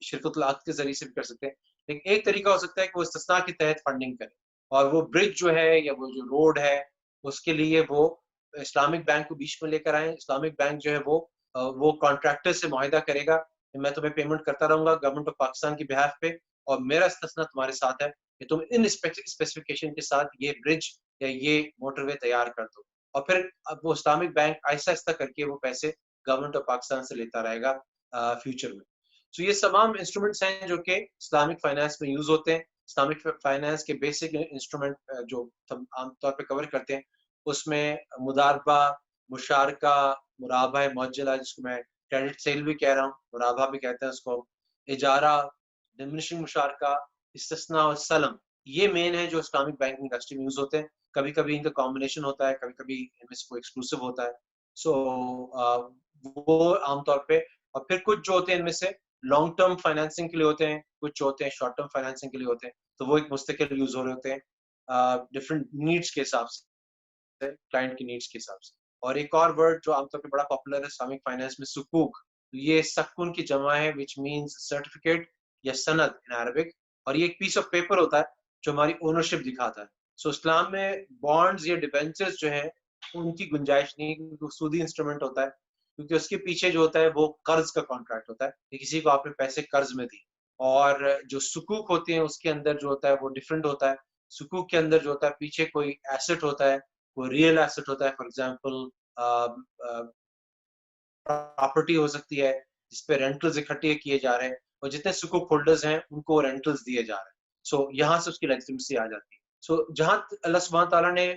Speaker 3: شرکت العقد کے ذریعے سے بھی کر سکتے ہیں. لیکن ایک طریقہ ہو سکتا ہے کہ وہ استثناء کے تحت فنڈنگ کرے, اور وہ برج جو ہے یا وہ جو روڈ ہے اس کے لیے وہ اسلامک بینک کو بیچ میں لے کر آئیں. اسلامک بینک جو ہے وہ کانٹریکٹر سے معاہدہ کرے گا کہ میں تمہیں پیمنٹ کرتا رہوں گا گورنمنٹ آف پاکستان کی بہاف پہ, اور میرا استثناء تمہارے ساتھ ہے کہ تم ان اسپیسیفکیشن کے ساتھ یہ برج یا یہ موٹر وے تیار کر دو. اور پھر اب وہ اسلامک بینک آہستہ آہستہ کر کے وہ پیسے گورنمنٹ آف پاکستان سے لیتا رہے گا فیوچر میں. تو یہ تمام انسٹرومنٹس ہیں جو کہ اسلامک فائنینس میں یوز ہوتے ہیں. اسلامک فائنینس کے بیسک انسٹرومنٹ جو ہم عام طور پہ کور کرتے ہیں اس میں مداربہ, مشارکہ, مرابہ معجلہ جس کو میں کریڈٹ سیل بھی کہہ رہا ہوں, مرابہ بھی کہتے ہیں اس کو, اجارہ, ڈیمنشنگ مشارکہ, استثناء اور سلم, یہ مین ہے جو اسلامک بینکنگ انڈسٹری میں یوز ہوتے ہیں. کبھی کبھی ان کا کمبینیشن ہوتا ہے, کبھی کبھی ان میں سے کوئی ایکسکلوسیو ہوتا ہے. سو وہ عام طور پہ, اور پھر کچھ جو ہوتے ہیں ان میں سے لانگ ٹرم فائنینسنگ کے لیے ہوتے ہیں, کچھ ہوتے ہیں شارٹ ٹرم فائنینسنگ کے لیے ہوتے ہیں, تو وہ ایک مستقل یوز ہو رہے ہوتے ہیں ڈفرینٹ نیڈس کے حساب سے, کلائنٹ کی نیڈس کے حساب سے. اور ایک اور ورڈ جو عام طور پہ بڑا پاپولر ہے اسلامک فائنینس میں, سکوک, یہ سکون کی جمع ہے وچ مینس سرٹیفکیٹ یا سند ان عربک, اور یہ ایک پیس آف پیپر ہوتا ہے جو ہماری اونرشپ دکھاتا ہے. سو اسلام میں بانڈز یا ڈیبینچرز جو ہیں ان کی گنجائش نہیں, کیونکہ سودی انسٹرومنٹ ہوتا ہے, کیونکہ اس کے پیچھے جو ہوتا ہے وہ قرض کا کانٹریکٹ ہوتا ہے کہ کسی کو آپ نے پیسے قرض میں دی. اور جو سکوک ہوتے ہیں اس کے اندر جو ہوتا ہے وہ ڈفرینٹ ہوتا ہے, سکوک کے اندر جو ہوتا ہے پیچھے کوئی ایسٹ ہوتا ہے, کوئی ریئل ایسٹ ہوتا ہے, فار ایگزامپل پراپرٹی ہو سکتی ہے جس پہ رینٹلز اکٹھے کیے جا رہے ہیں, اور جتنے سکوک ہولڈرز ہیں ان کو رینٹلز دیے جا رہے ہیں. سو یہاں سے اس کی لیجٹمیسی آ جاتی ہے. سو جہاں اللہ سبحانہ تعالیٰ نے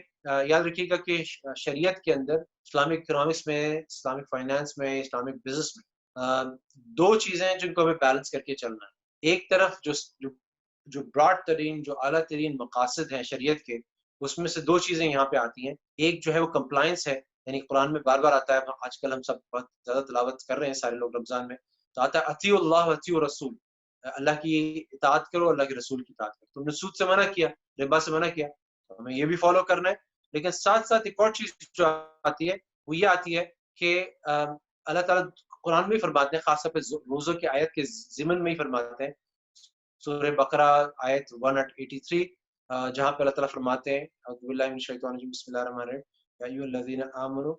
Speaker 3: یاد رکھیے گا کہ شریعت کے اندر اسلامک اکنامکس میں, اسلامک فائنانس میں, اسلامک بزنس میں دو چیزیں ہیں جن کو ہمیں بیلنس کر کے چلنا ہے. ایک طرف جو براڈ ترین, جو اعلیٰ ترین مقاصد ہیں شریعت کے, اس میں سے دو چیزیں یہاں پہ آتی ہیں. ایک جو ہے وہ کمپلائنس ہے, یعنی قرآن میں بار بار آتا ہے, آج کل ہم سب بہت زیادہ تلاوت کر رہے ہیں سارے لوگ رمضان میں, تو آتا ہے اطیعوا اللہ واطیعوا الرسول, اللہ کی اطاعت کرو, اللہ کے رسول کی اطاعت کرو. تم نے سود سے منع کیا, ربا سے منع کیا, تو ہمیں یہ بھی فالو کرنا ہے. لیکن ساتھ ساتھ ایک اور چیز جو آتی ہے وہ یہ آتی ہے کہ اللہ تعالیٰ قرآن میں ہی فرماتے ہیں, خاص طور پہ روزوں کی آیت کے ضمن میں ہی فرماتے ہیں, سورہ بقرہ آیت 183, جہاں پہ اللہ تعالیٰ فرماتے ہیں اعوذ باللہ من الشیطان الرجیم بسم اللہ الرحمن الرحیم یا ایھا الذین آمنوا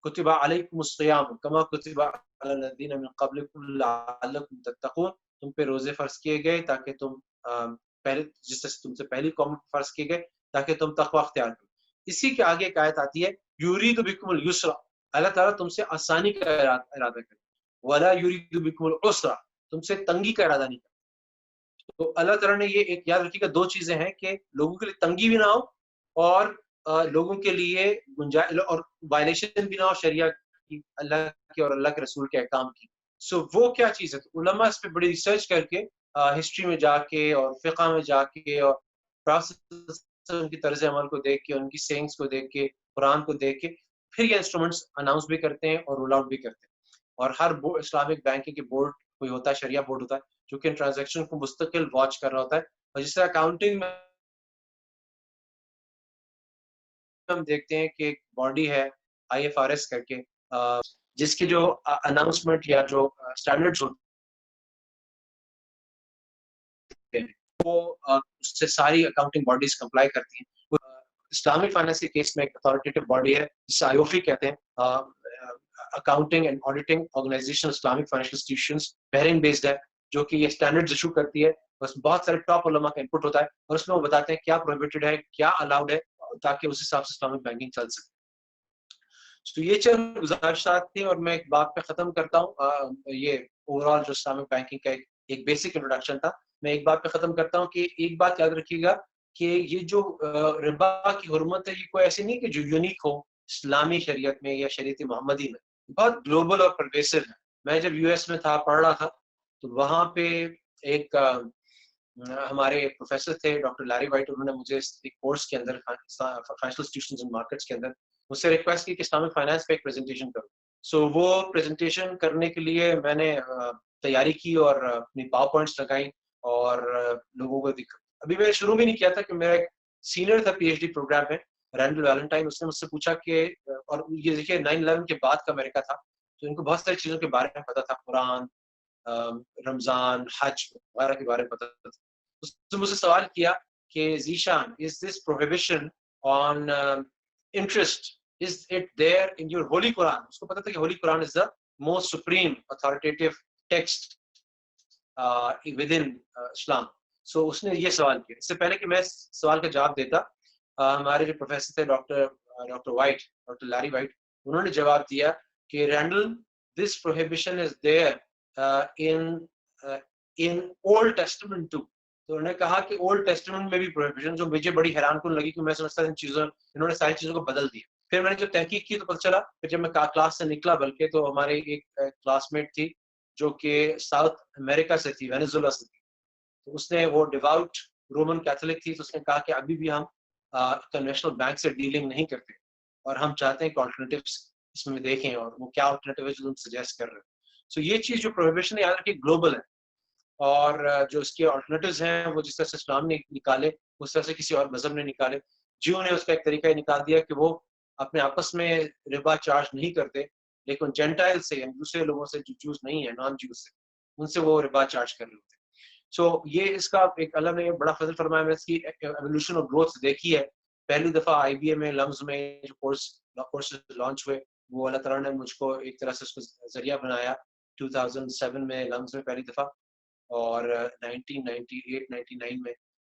Speaker 3: کتب علیکم الصیام کما کتب علی الذین من قبلکم لعلکم تتقون, تم پہ روزے فرض کیے گئے تاکہ تم پہلے, جس طرح تم سے پہلی قوم فرض کیے گئے تاکہ تم تقوی اختیار کرو. اسی کے آگے ایک آیت آتی ہے یرید بکم الیسر, اللہ تعالیٰ تم سے آسانی کا ارادہ کرے, ولا یرید بکم العسر, تم سے تنگی کا ارادہ نہیں کرے. تو اللہ تعالیٰ نے یہ ایک یاد رکھیے گا دو چیزیں ہیں کہ لوگوں کے لیے تنگی بھی نہ ہو اور لوگوں کے لیے گنجائش اور وائلیشن بھی نہ ہو شریعہ کی, اللہ کی اور اللہ کے رسول کے احکام کی. سو وہ کیا چیز ہے؟ تو علماء اس پہ بڑی ریسرچ کر کے ہسٹری میں جا کے اور فقہ میں جا کے اور ان کی طرز عمل کو دیکھ کے, ان کی سینگس کو دیکھ کے, قرآن کو دیکھ کے پھر یہ انسٹرومنٹس اناؤنس بھی کرتے ہیں اور رول آؤٹ بھی کرتے ہیں. اور ہر اسلامک بینکنگ کے بورڈ کوئی ہوتا ہے, شریعہ بورڈ ہوتا ہے, جو کہ ان ٹرانزیکشن کو مستقل واچ کر رہا ہوتا ہے. اور جس طرح اکاؤنٹنگ میں ہم دیکھتے ہیں کہ ایک باڈی ہے IFRS کر کے, جس کی جو اناؤنسمنٹ یا جو اسٹینڈرڈز ہوتے ہیں وہ اس سے ساری اکاؤنٹنگ باڈیز کمپلائی کرتی ہیں. اسلامک فائنانس کے کیس میں ایک اتھارٹیٹیو باڈی ہے جسے IOFI کہتے ہیں, accounting and auditing organization Islamic financial institutions, Bahrain based ہے, جو کہ یہ اسٹینڈرڈز ایشو کرتی ہے. اس میں بہت سارے ٹاپ علماء کا انپٹ ہوتا ہے اور اس میں وہ بتاتے ہیں کیا پروہیبٹڈ ہے, کیا الاؤڈ ہے, تاکہ اس حساب سے اسلامک بینکنگ چل سکے. تو یہ چند گزارشات تھیں اور میں ایک بات پہ ختم کرتا ہوں. یہ اوور آل جو اسلامک بینکنگ کا ایک بیسک انٹروڈکشن تھا, میں ایک بات پہ ختم کرتا ہوں کہ ایک بات یاد رکھیے گا کہ یہ جو ربا کی حرمت ہے یہ کوئی ایسی نہیں کہ جو یونیک ہو اسلامی شریعت میں یا شریعت محمدی میں, بہت گلوبل اور پرویسو ہے. میں جب US میں تھا, پڑھ رہا تھا, تو وہاں پہ ایک ہمارے پروفیسر تھے ڈاکٹر لیری وائٹ, انہوں نے مجھے ایک کورس کے اندر فائنینشل انسٹیٹیوشنز اینڈ مارکیٹس کے اندر مجھ سے ریکویسٹ کی کہ اسلامک فائنانس پہ ایک پریزنٹیشن کروں. سو وہ پریزنٹیشن کرنے کے لیے میں نے تیاری کی اور اپنی پاور پوائنٹس لگائیں اور لوگوں کو ابھی میں نے شروع بھی نہیں کیا تھا کہ میرا ایک سینئر تھا PhD پروگرام میں, رینڈل ویلنٹائن, اس نے مجھ سے پوچھا کہ, اور یہ دیکھیے 9/11 کے بعد کا امریکہ تھا, تو ان کو بہت ساری چیزوں کے بارے میں پتا تھا, قرآن, رمضان, حج وغیرہ کے بارے میں پتا تھا. اس نے مجھ سے سوال کیا کہ Zeeshan, is this prohibition on interest, is it there in your holy Quran? اس کو پتا تھا کہ holy Quran is the most supreme authoritative text within Islam. سو اس نے یہ سوال کیا. اس سے پہلے کہ میں سوال کا جواب دیتا, ہمارے جو پروفیسر تھے doctor white, doctor Larry white, انہوں نے جواب دیا کہ Randal, this prohibition is there in Old Testament too. تو انہوں نے کہا کہ اولڈ ٹیسٹمنٹ میں بھی پروہیبیشن, جو مجھے بڑی حیران کن لگی کہ میں سمجھتا ان چیزوں, انہوں نے ساری چیزوں کو بدل دیا. پھر میں نے جو تحقیق کی تو پتہ چلا, پھر جب میں کلاس سے نکلا, بلکہ تو ہمارے ایک کلاس میٹ تھی جو کہ ساؤتھ امریکہ سے تھی, وینیزولا سے تھی, تو اس نے, وہ ڈیواؤٹ رومن کیتھولک تھی, تو اس نے کہا کہ ابھی بھی ہم کنوینشنل بینک سے ڈیلنگ نہیں کرتے اور ہم چاہتے ہیں کہ آلٹرنیٹیوز اس میں دیکھیں, اور وہ کیا آلٹرنیٹیو ہے جو تم سجیسٹ کر رہے ہو. سو یہ چیز جو پروہیبیشن ہے یاد رکھیے گلوبل ہے, اور جو اس کے آلٹرنیٹیوز ہیں وہ جس طرح سے اسلام نے نکالے اس طرح سے کسی اور مذہب نے نکالے. جیو نے اس کا ایک طریقہ نکال دیا کہ وہ اپنے آپس میں ربا چارج نہیں کرتے, لیکن جینٹائل سے, یعنی دوسرے لوگوں سے جو جوز نہیں ہیں, نان جوز سے, ان سے وہ ربا چارج کر رہے ہوتے ہیں. سو یہ اس کا ایک اللہ نے بڑا فضل فرمایا. میں اس کی ایولیوشن اور گروتھ دیکھی ہے. پہلی دفعہ IBA میں لمز میں جو کورس لانچ ہوئے, وہ اللہ تعالیٰ نے مجھ کو ایک طرح سے اس کو ذریعہ بنایا. 2007 میں لمز میں پہلی دفعہ, اور 1998-99 میں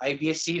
Speaker 3: IBSC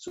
Speaker 3: So,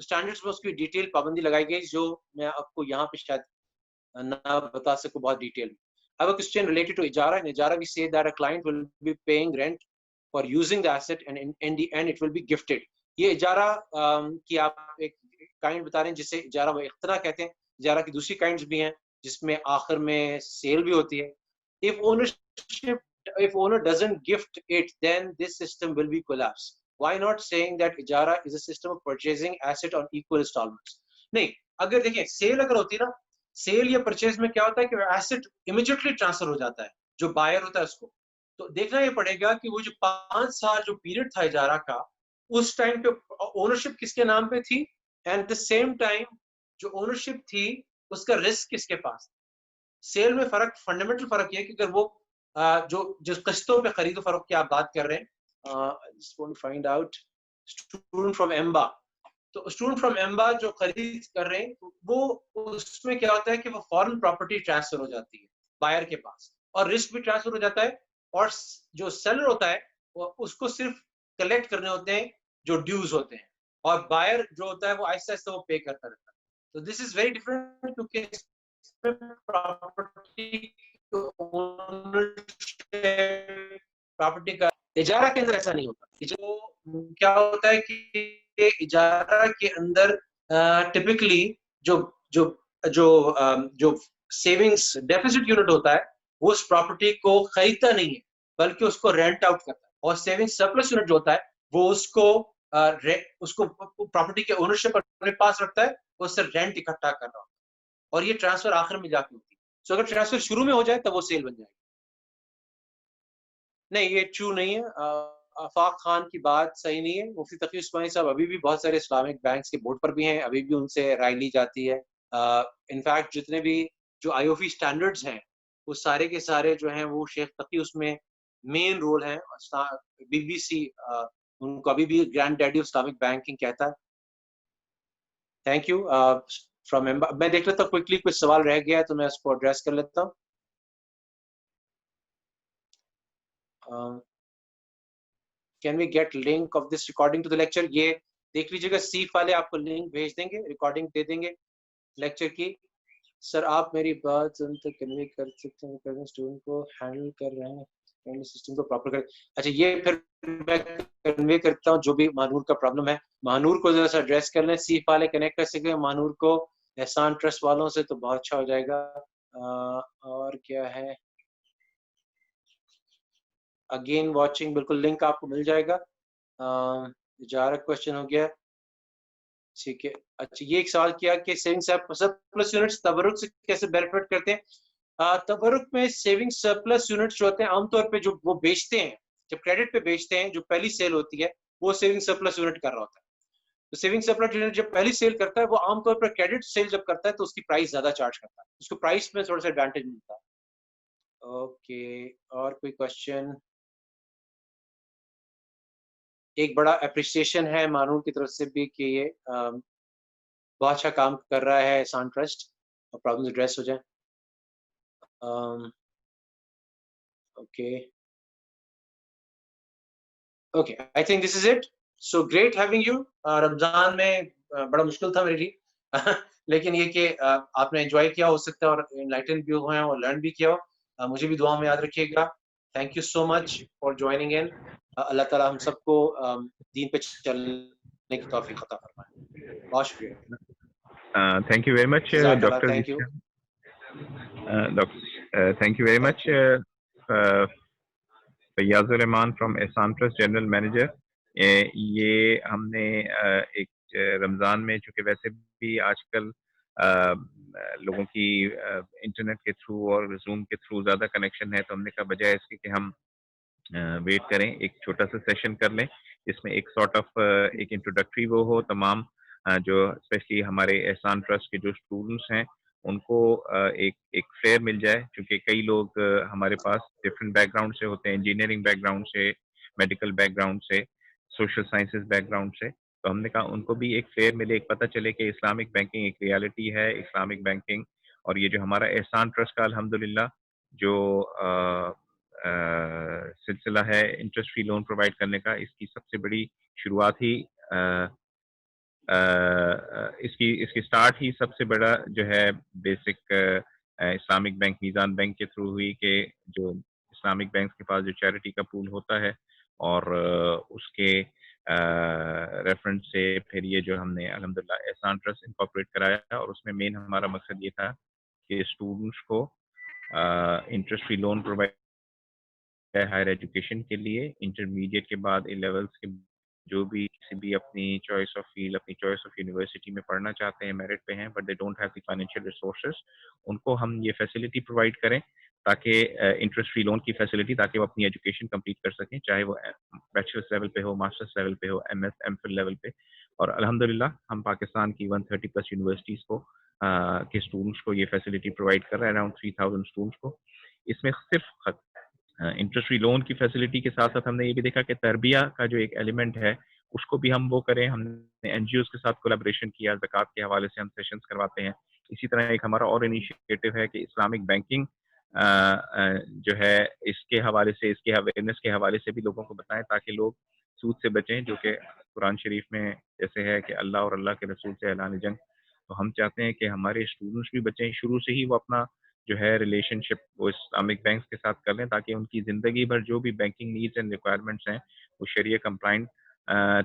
Speaker 1: اسٹینڈرڈس میں اس کی ڈیٹیل پابندی لگائی گئی جو میں آپ کو یہاں پہ شاید نہ بتا سکوں بہت ڈیٹیل میں. I have a question related to ijara. In ijara we say that a client will be paying rent for using the asset and in the end it will be gifted. یہ اجارہ کی آپ ایک kind بتا رہے ہیں جسے اجارہ و اقتنا کہتے ہیں. اجارہ کی دوسری کائنڈز بھی ہیں جس میں آخر میں سیل بھی ہوتی ہے. If owner doesn't gift it, then this system will be collapsed. Why not saying that ijara is a system of purchasing asset on equal installments? نہیں, اگر دیکھیں سیل اگر ہوتی نا, سیل یا پرچیز میں کیا ہوتا ہے کہ ایسٹ امیڈیٹلی ٹرانسفر ہو جاتا ہے جو بائر ہوتا ہے اس کو. تو دیکھنا یہ پڑے گا کہ وہ جو 5 سال جو پیریڈ تھا اجارہ کا, اس ٹائم پہ اونرشپ کس کے نام پہ تھی, اینڈ دا سیم ٹائم جو اونرشپ تھی اس کا رسک کس کے پاس. سیل میں فرق, فنڈامنٹل فرق یہ کہ اگر وہ جو قسطوں پہ خرید و فروخت کی آپ بات کر رہے ہیں, فائنڈ آؤٹ اسٹوڈنٹ فرام ایمبا, تو اسٹوڈنٹ فرام ایمبا جو خرید کر رہے ہیں وہ اس میں کیا ہوتا ہے کہ وہ فورن پراپرٹی ٹرانسفر ہو جاتی ہے بائر کے پاس, اور رسک بھی ٹرانسفر ہو جاتا ہے, اور جو سیلر ہوتا ہے وہ اس کو صرف کلیکٹ کرنے ہوتے ہیں جو ڈیوز ہوتے ہیں, اور بائر جو ہوتا ہے وہ آہستہ آہستہ وہ پے کرتا رہتا ہے. تو دس از ویری ڈفرنٹ کیونکہ پراپرٹی کا اجارہ کے اندر ایسا نہیں ہوتا. جو کیا ہوتا ہے کہ اجارہ کے اندر ٹپکلی جو سیونگز ڈیفیسٹ یونٹ ہوتا ہے وہ اس پراپرٹی کو خریدتا نہیں ہے بلکہ اس کو رینٹ آؤٹ کرتا ہے, اور سیونگ سرپلس یونٹ جو ہوتا ہے وہ اس کو پراپرٹی کے اونرشپ اپنے پاس رکھتا ہے, اس سے رینٹ اکٹھا کر رہا ہوتا ہے, اور یہ ٹرانسفر آخر میں جا کے ہوتی ہے. سو اگر ٹرانسفر شروع میں ہو جائے تب وہ سیل بن جائے گی. نہیں, یہ ٹرو نہیں ہے. آفاق خان کی بات صحیح نہیں ہے. مفتی تقی عثمانی صاحب ابھی بھی بہت سارے اسلامک بینکس کے بورڈ پر بھی ہیں, ابھی بھی ان سے رائے لی جاتی ہے. انفیکٹ جتنے بھی جو آئی او پی اسٹینڈرڈز ہیں وہ سارے کے سارے جو ہیں وہ شیخ تقی اس میں مین رول ہیں. بی بی سی ان کو ابھی بھی grand daddy of Islamic banking کہتا ہے. Thank you. فرام میں دیکھ لیتا ہوں کوئکلی کچھ سوال رہ گیا ہے تو میں اس کو ایڈریس کر لیتا ہوں. Can we get link of this recording to the lecture? یہ دیکھ لیجیے گا, سیف والے آپ کو لنک بھیج دیں گے, ریکارڈنگ دے دیں گے لیکچر کی. سر آپ میری بات ان تک کنوے کر سکتے ہیں, اسٹوڈنٹ کو ہینڈل کر رہے ہیں سسٹم کو پراپر کر. اچھا, یہ پھر میں کنوے کرتا ہوں جو بھی مانور کا پرابلم ہے. مانور کو ذرا سا ایڈریس کر لیں, سیف والے کنیکٹ کر سکیں مانور کو احسان ٹرسٹ والوں سے تو بہت اچھا ہو جائے گا. اور کیا ہے, اگین واچنگ, بالکل لنک آپ کو مل جائے گا. اجارہ کوشچن ہو گیا, ٹھیک ہے. اچھا, یہ ایک سوال کیا کہ سیونگ سرپلس یونٹس تبرک سے کیسے بینیفٹ کرتے ہیں. تبرک میں سیونگ سرپلس یونٹس جو ہوتے ہیں عام طور پہ جو وہ بیچتے ہیں, جب کریڈٹ پہ بیچتے ہیں, جو پہلی سیل ہوتی ہے وہ سیونگ سرپلس یونٹ کر رہا ہوتا ہے. تو سیونگ سرپلس یونٹ جب پہلی سیل کرتا ہے وہ عام طور پر کریڈٹ سیل جب کرتا ہے تو اس کی پرائس زیادہ چارج کرتا ہے, اس کو پرائس میں تھوڑا سا ایڈوانٹیج ملتا ہے. اوکے, اور کوئی کوشچن. ایک بڑا اپریسیشن ہے مانور کی طرف سے بھی کہ یہ بہت اچھا کام کر رہا ہے احسان ٹرسٹ, اور پرابلمز ایڈریس ہو جائیں. Okay okay, I think this is it. So great having you. Ramzan میں بڑا مشکل تھا میرے لیے لیکن یہ کہ آپ نے انجوائے کیا ہو سکتا ہے اور انلائٹن بھی ہوئے ہیں اور لرن بھی کیا ہو. مجھے بھی دعا میں یاد رکھیے گا. Thank you so much for joining in. Allah تعالیٰ ہم سب کو دین پہ چلنے کی توفیق عطا فرمائے. بہت شکریہ.
Speaker 4: Thank you very much doctor.
Speaker 1: Thank you.
Speaker 4: Thank you very much Fayyaz ur Rahman from Ihsan Trust, general manager. یہ ہم نے ایک رمضان میں, چونکہ ویسے بھی آج کل لوگوں کی انٹرنیٹ کے تھرو اور زوم کے تھرو زیادہ کنیکشن ہے, تو ہم نے کہا بجائے اس کے کہ ہم ویٹ کریں, ایک چھوٹا سا سیشن کر لیں جس میں ایک سارٹ آف ایک انٹروڈکٹری وہ ہو. تمام جو اسپیشلی ہمارے احسان ٹرسٹ کے جو اسٹوڈنٹس ہیں ان کو ایک فیئر مل جائے, کیونکہ کئی لوگ ہمارے پاس ڈفرینٹ بیک گراؤنڈ سے ہوتے ہیں, انجینئرنگ بیک گراؤنڈ سے, میڈیکل بیک گراؤنڈ سے, سوشل سائنسز بیک گراؤنڈ سے. تو ہم نے کہا ان کو بھی ایک فیئر ملے, ایک پتہ چلے کہ اسلامک بینکنگ ایک ریالٹی ہے, اسلامک بینکنگ. اور یہ جو ہمارا احسان ٹرسٹ کا الحمدللہ جو سلسلہ ہے انٹرسٹ فری لون پرووائڈ کرنے کا, اس کی سب سے بڑی شروعات ہی اس کی سٹارٹ ہی سب سے بڑا جو ہے بیسک اسلامک بینک میزان بینک کے تھرو ہوئی کہ جو اسلامک بینک کے پاس جو چیریٹی کا پول ہوتا ہے اور اس کے ریفرنس سے پھر یہ جو ہم نے الحمدللہ احسان ٹرسٹ انکارپوریٹ کرایا، اور اس میں مین ہمارا مقصد یہ تھا کہ اسٹوڈنٹس کو interest free loan provide higher education کے لیے، انٹرمیڈیٹ کے بعد اے لیولس کے جو بھی کسی بھی اپنی چوائس آف فیلڈ، اپنی چوائس آف یونیورسٹی میں پڑھنا چاہتے ہیں، میرٹ پہ ہیں but they don't have the financial resources, ان کو ہم یہ فیسلٹی پرووائڈ کریں تاکہ انٹرسٹ فری لون کی فیسلٹی، تاکہ وہ اپنی ایجوکیشن کمپلیٹ کر سکیں، چاہے وہ بیچلرس لیول پہ ہو، ماسٹرس لیول پہ ہو، M S M phil level پہ. اور الحمدللہ ہم پاکستان کی 130+ یونیورسٹیز کو کے اسٹوڈنٹس کو یہ فیسلٹی پرووائڈ کر رہے ہیں، اراؤنڈ 3000 اسٹوڈنٹس کو. اس میں صرف انٹرسٹ فری لون کی فیسلٹی کے ساتھ ساتھ ہم نے یہ بھی دیکھا کہ تربیہ کا جو ایک ایلیمنٹ ہے اس کو بھی ہم وہ کریں. ہم نے این جی اوز کے ساتھ کولیبریشن کیا، زکوٰۃ کے حوالے سے ہم سیشنز کرواتے ہیں. اسی طرح ایک ہمارا اور انیشیٹو ہے کہ اسلامک بینکنگ جو ہے اس کے حوالے سے، اس کے اویئرنیس کے حوالے سے بھی لوگوں کو بتائیں تاکہ لوگ سود سے بچیں، جو کہ قرآن شریف میں جیسے ہے کہ اللہ اور اللہ کے رسول سے اعلان جنگ. تو ہم چاہتے ہیں کہ ہمارے اسٹوڈنٹس بھی بچیں، شروع سے ہی وہ اپنا جو ہے ریلیشن شپ وہ اسلامک بینکس کے ساتھ کر لیں تاکہ ان کی زندگی بھر جو بھی بینکنگ نیڈس اینڈ ریکوائرمنٹس ہیں وہ شریعہ کمپلائنٹ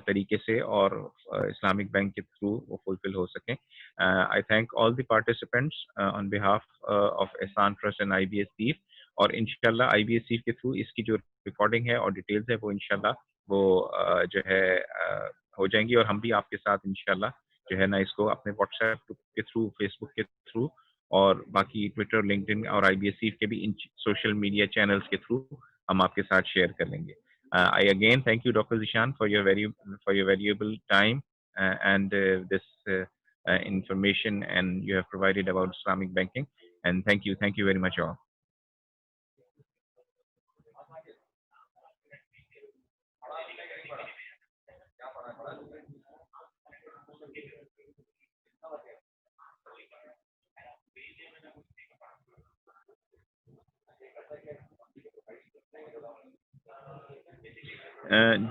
Speaker 4: طریقے سے اور اسلامک بینک کے تھرو وہ فلفل ہو سکیں. I thank all the participants on behalf of Ihsan trust and I B S Saif. اور انشاءاللہ آئی بی ایس سیف کے تھرو اس کی جو ریکارڈنگ ہے اور ڈیٹیلز ہے وہ انشاءاللہ وہ جو ہے ہو جائیں گی، اور ہم بھی آپ کے ساتھ انشاءاللہ جو ہے نا اس کو اپنے واٹس ایپ کے تھرو، فیس بک کے تھرو اور باقی ٹویٹر، لنکڈن اور آئی بی ایس سی کے بھی ان سوشل میڈیا چینلز کے تھرو ہم آپ کے ساتھ شیئر کر لیں گے. I again thank you Dr. Zishan for your valuable time and this information and you have provided about Islamic banking, and thank you very much all.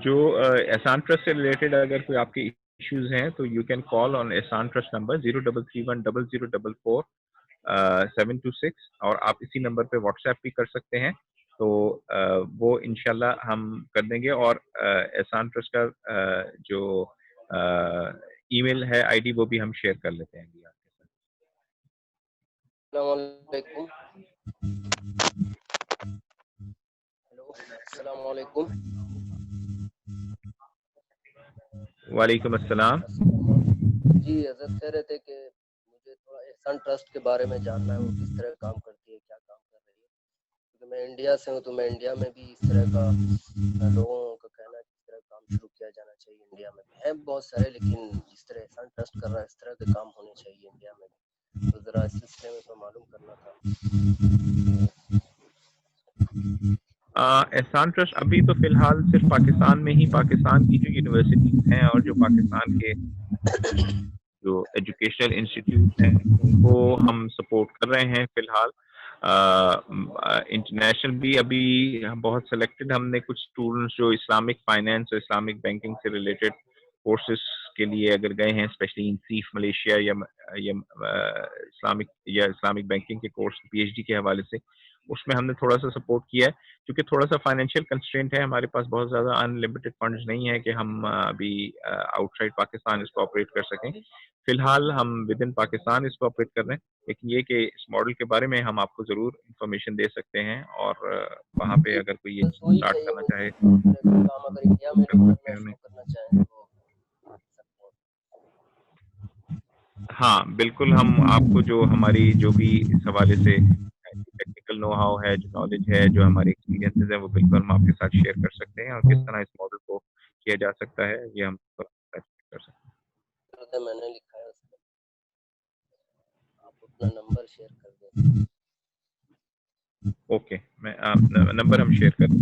Speaker 4: جو احسان trust سے ریلیٹڈ اگر کوئی آپ کے ایشوز ہیں تو you can call on Ihsan Trust number 0331000426 اور آپ اسی نمبر پہ واٹس ایپ بھی کر سکتے ہیں. تو وہ انشاءاللہ ہم کر دیں گے. اور احسان ٹرسٹ کا جو ای میل ہے آئی ڈی وہ بھی ہم شیئر کر لیتے ہیں.
Speaker 2: السلام علیکم.
Speaker 4: وعلیکم السلام.
Speaker 2: جی حضرت کہہ رہے تھے کہ مجھے تھوڑا احسان ٹرسٹ کے بارے میں جاننا ہے، وہ کس طرح کام کرتی ہے، کیا کام کر رہی ہے. کیونکہ میں انڈیا سے ہوں تو میں انڈیا میں بھی اس طرح کا لوگوں کا کہنا ہے کہ اس طرح کام شروع کیا جانا چاہیے. انڈیا میں بھی ہیں بہت سارے، لیکن جس طرح احسان ٹرسٹ کر رہا ہے اس طرح کے کام ہونے چاہیے انڈیا میں بھی. تو ذرا اس سلسلے میں تو معلوم کرنا تھا.
Speaker 4: احسان ٹرسٹ ابھی تو فی الحال صرف پاکستان میں ہی، پاکستان کی جو یونیورسٹیز ہیں اور جو پاکستان کے جو ایجوکیشنل انسٹیٹیوٹ ہیں ان کو ہم سپورٹ کر رہے ہیں فی الحال. انٹرنیشنل بھی ابھی بہت سلیکٹڈ ہم نے کچھ اسٹوڈنٹس جو اسلامک فائنینس اور اسلامک بینکنگ سے ریلیٹڈ کورسز کے لیے اگر گئے ہیں، اسپیشلی ان سیف ملیشیا یا اسلامک بینکنگ کے کورس پی ایچ ڈی کے حوالے سے، اس میں ہم نے تھوڑا سا سپورٹ کیا ہے کیونکہ تھوڑا سا فائنینشیل کنسٹرینٹ ہے ہمارے پاس. بہت زیادہ ان لمیٹڈ فنڈز نہیں ہے کہ ہم ابھی آؤٹ سائڈ پاکستان اس کو آپریٹ کر سکیں. فی الحال ہم ود ان پاکستان اس کو آپریٹ کر رہے ہیں، لیکن یہ کہ اس ماڈل کے بارے میں ہم آپ کو ضرور انفارمیشن دے سکتے ہیں. اور وہاں پہ اگر کوئی یہ اسٹارٹ کرنا چاہے
Speaker 2: کام اگر انڈیا میں بھی کرنا چاہیں تو
Speaker 4: ہاں بالکل، ہم آپ کو جو ہماری جو بھی اس حوالے سے ٹیکنیکل نو ہاؤ ہے، جو نالج ہے، جو ہمارے ایکسپیرینسز ہیں، وہ بالکل ہم آپ کے ساتھ شیئر کر سکتے ہیں. اور کس طرح اس ماڈل کو کیا جا سکتا ہے یہ ہم کر سکتے ہیں.
Speaker 2: میں نے لکھا ہے اس میں، آپ اپنا نمبر شیئر کر دیں.
Speaker 4: اوکے، میں نمبر ہم شیئر کر دیں.